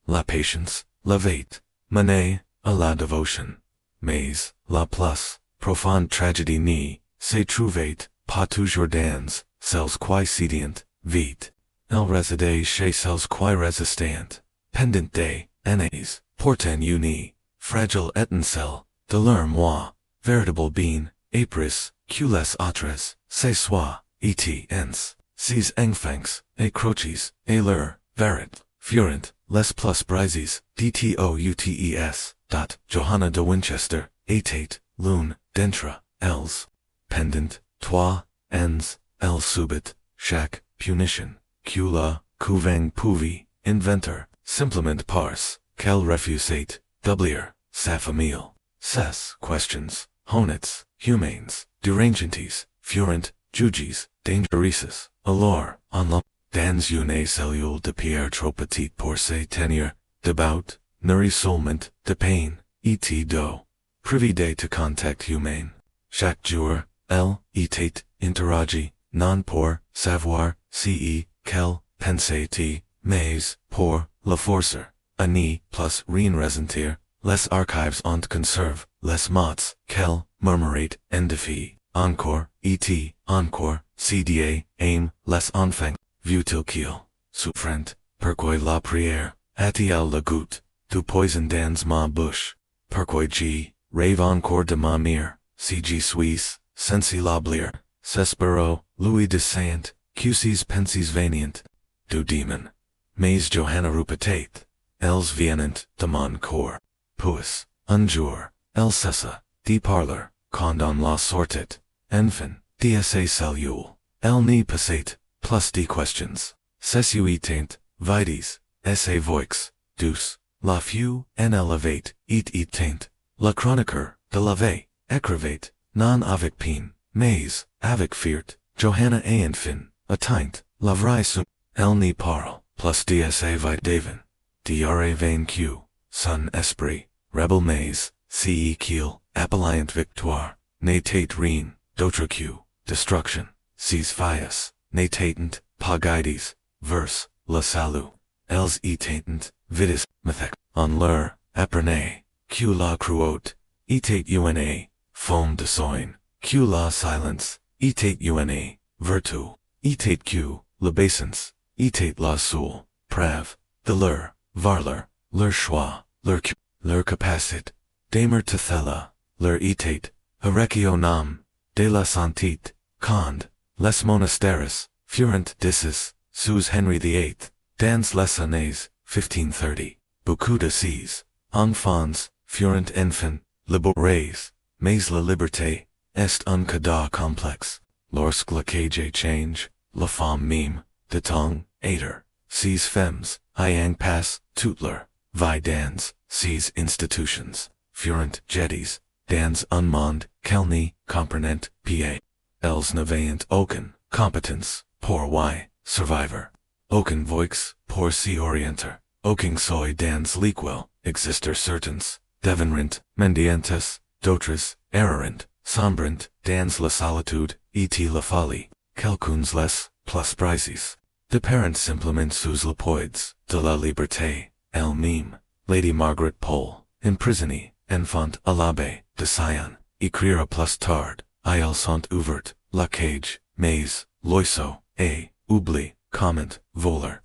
la patience, la vait, manet, à la devotion, mais, la plus, profonde tragédie ni, se trouvait, pas toujours dans, celles qui sédient, vite, elle résidait chez celles qui résistent, pendant des années, portant une, fragile étincelle, de leur moi, véritable bien, épris, que les autres, ce soit, et ens, ces enfants, et croches, et leur, verit, furent, les plus brises, dtoutes, Johanna de Winchester, était, l'une, d'entre, elles, pendant, toi, ens, el subit, chaque, punition, que la, couvang pouvi, inventor, simplement parce, qu'elle refusait, d'oublier, sa famille, ses questions, honnêtes, humains, derangenties, furent, juges, dangereusses, alors, en la, dans une cellule de pierre trop petite pour se tenir, debout, nourrissement, de pain, et d'eau, privé de contact humain. Chaque jour, elle était interrogée, non pour savoir si qu'elle pensait, mais pour la forcer, à ni plus rien ressentir, les archives ont conserve, les mots, qu'elle murmurait en défi, encore, et encore, cda, aim, les enfants, vu-il qu'il, souffrant, pourquoi la prière, a-t-il le goût, du poison dans ma bouche, pourquoi je, rêve encore de ma mère, si je suis, sensible, s'espero, Louis de Saint, QC's pensies venient, du démon, mais Johanna rupitate, elles viennent de mon corps, puis, un jour, elle cessa, de parler, quand on la sortit, enfin, de sa cellule, elle n'y passait, plus de questions, sesuitant, vides, essa voix, douce, la fut, en elle avait, et éteint, la chroniqueur, de la veille, écrivait, non avec peine, mais, avec fiert, Johanna et enfin, atteint, la vraie sum, elle n'y parle, plus de sa vite devin, diare vaincu, son esprit, rebel mais, ce qu'il, appellant victoire, n'était rien, d'autre que, destruction, ses fias, n'étant, pas guides, vers, le salut, elles étant, vides, mythic, en leur, apprenez, que la croûte, était une, forme de soin, que la silence, était une, vertu, était que, l'obeisance, était la soul, preuve, de leur, valeur, leur choix, leur capacité, d'aimer thella, leur était, herecio nam, de la santite, quand, les monastères, furent disses, sous Henry VIII, dans les années, 1530, beaucoup de ces, enfants, furent enfants, libérés, mais la liberté, est un cas complexe, lorsque le cage change, la femme meme, de tong, aider, sees femmes, iang pass, tutler, vi dans, sees institutions, furent jetties, dans unmond, kelni, comprenent, pa. Els navayant oken, competence, pour y, survivor. Oken voix, pour si orienter, oking soy dans lequel, exister certains, devenrent, mendientes, d'autres, errorent, sombrent, dans la solitude, et la folie, quelqu'uns les, plus brises. Deparent simplement sous le poids, de la liberté, elle meme, Lady Margaret Pole, imprisonnée, enfant à l'Abbaye, de Sion, écrire plus tard, ils sont ouverts, la cage, mais, loiseau, et, oubliées, comment, voler,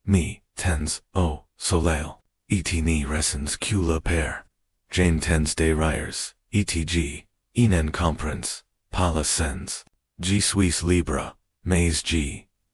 mi, tens, au, soleil, et ni resens que le père. Jane tens des rires, etg, inen comprens, pas la sens. G suis libre, mais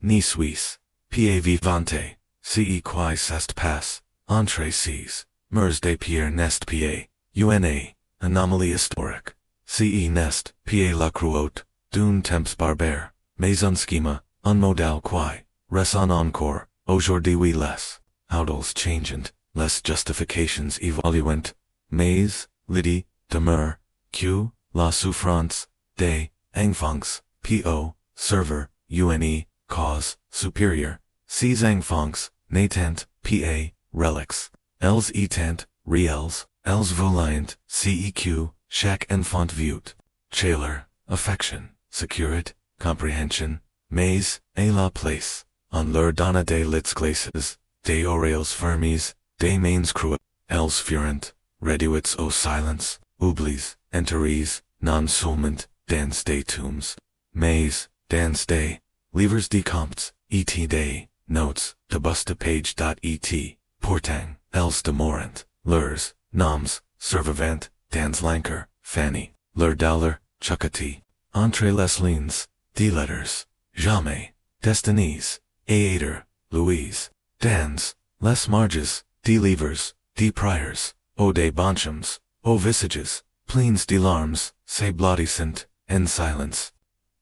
ni suis, pa vivante, ce qui s'est passe, entre ses, murs de pierre nest pa, una, anomalie historique, ce nest, pa la cruote, d'un temps barbare, mais un schema, un modal qui, res en encore, aujourd'hui les, outals changeant, les justifications évoluent, mais, l'idée, demeure, que, la souffrance, des, enfants, po, serveur, une, cause, supérieur, ces enfants, natant, pa, relics, els étant, réels, els voliant, ceq, chaque enfant viewed, chaleur, affection, security, comprehension, mais, et la place, en leur donna des lits glaces, des oreilles fermes, des mains crues, els furent, reduits au silence, oublies, enteries, non seulement, dans des tombs, mais, dans des, livres de comptes, et des, notes, de busta page. Et, pourtant, els demorant, leurs, noms, survivant, dans l'anchor, Fanny, leur dollar, chuckati, entre les lignes, des letters, jamais, destinies, Aeder, Louise, dans, les marges, des livres, des priors, o des bonchums, o visages, pleins de larmes, se blottissent, en silence.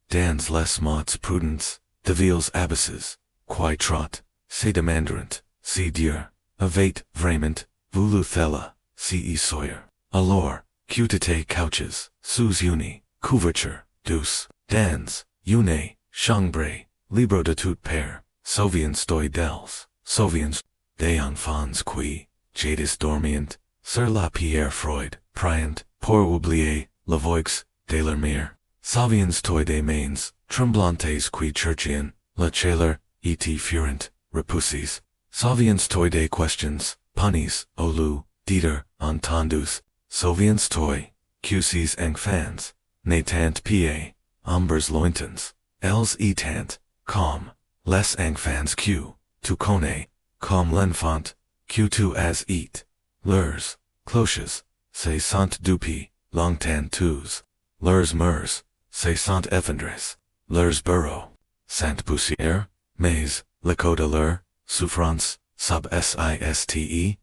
Dans les mots prudents, de vils abysses, qui trot, se demanderant, si Dieu, avait vraiment, voulu thella, si sawyer, alors, cutite couches, sous une, couverture, douce, dans, une, chambre, libre de toute père, sauviens doi dels, sauviens, des enfants qui, jadis dormient, sur la pierre Freud, priant, pour oublier, la voix, de leur mère, sauviens toi des mains, tremblantes qui churchian, la chaleur, et furent, repousses, sauviens toi des questions, punis, o lou, dieter, entendus, sauviens toi, cusis enfants, natant pa, ombres lointains, els etant, com, les enfants q, tu connais, comme l'enfant, que tu as eat, leurs, cloches, se sont depuis, longtemps tous, leurs murs, se sont effondrés, leurs bureaux, sant poussière, mais, le code de leur, souffrance, sub siste, et,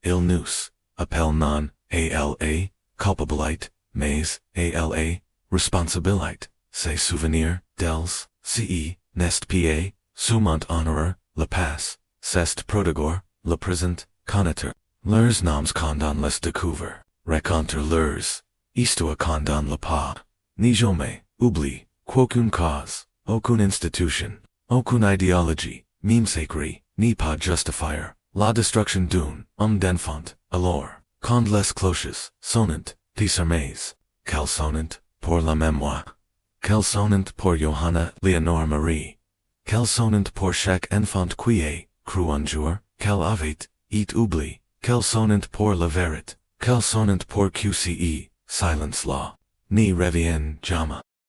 il nous, appelle non, ala, culpabilite, mais, ala, responsabilite, se souvenir, dels, ce, nest pa, sumant honor, la passe, cest prodigor, le présent, connaître, leurs noms condon les découvre, raconter leurs, histoire condon le pas, ni jamais, oublie, qu'aucune cause, aucune institution, aucune idéologie, mime sacrée, ni pas justifier, la destruction d'un, d'enfant, alors, quand les cloches, sonnant, disarmées, quelles sonnant, pour la mémoire, quelles sonnant pour Johanna Leonore Marie, quelles sonnant pour chaque enfant qui est, cru un jour, quelle avait, et oublie, quelles sonnant pour la vérité, quelles sonnant pour QCE, silence law, ni revienne jamais.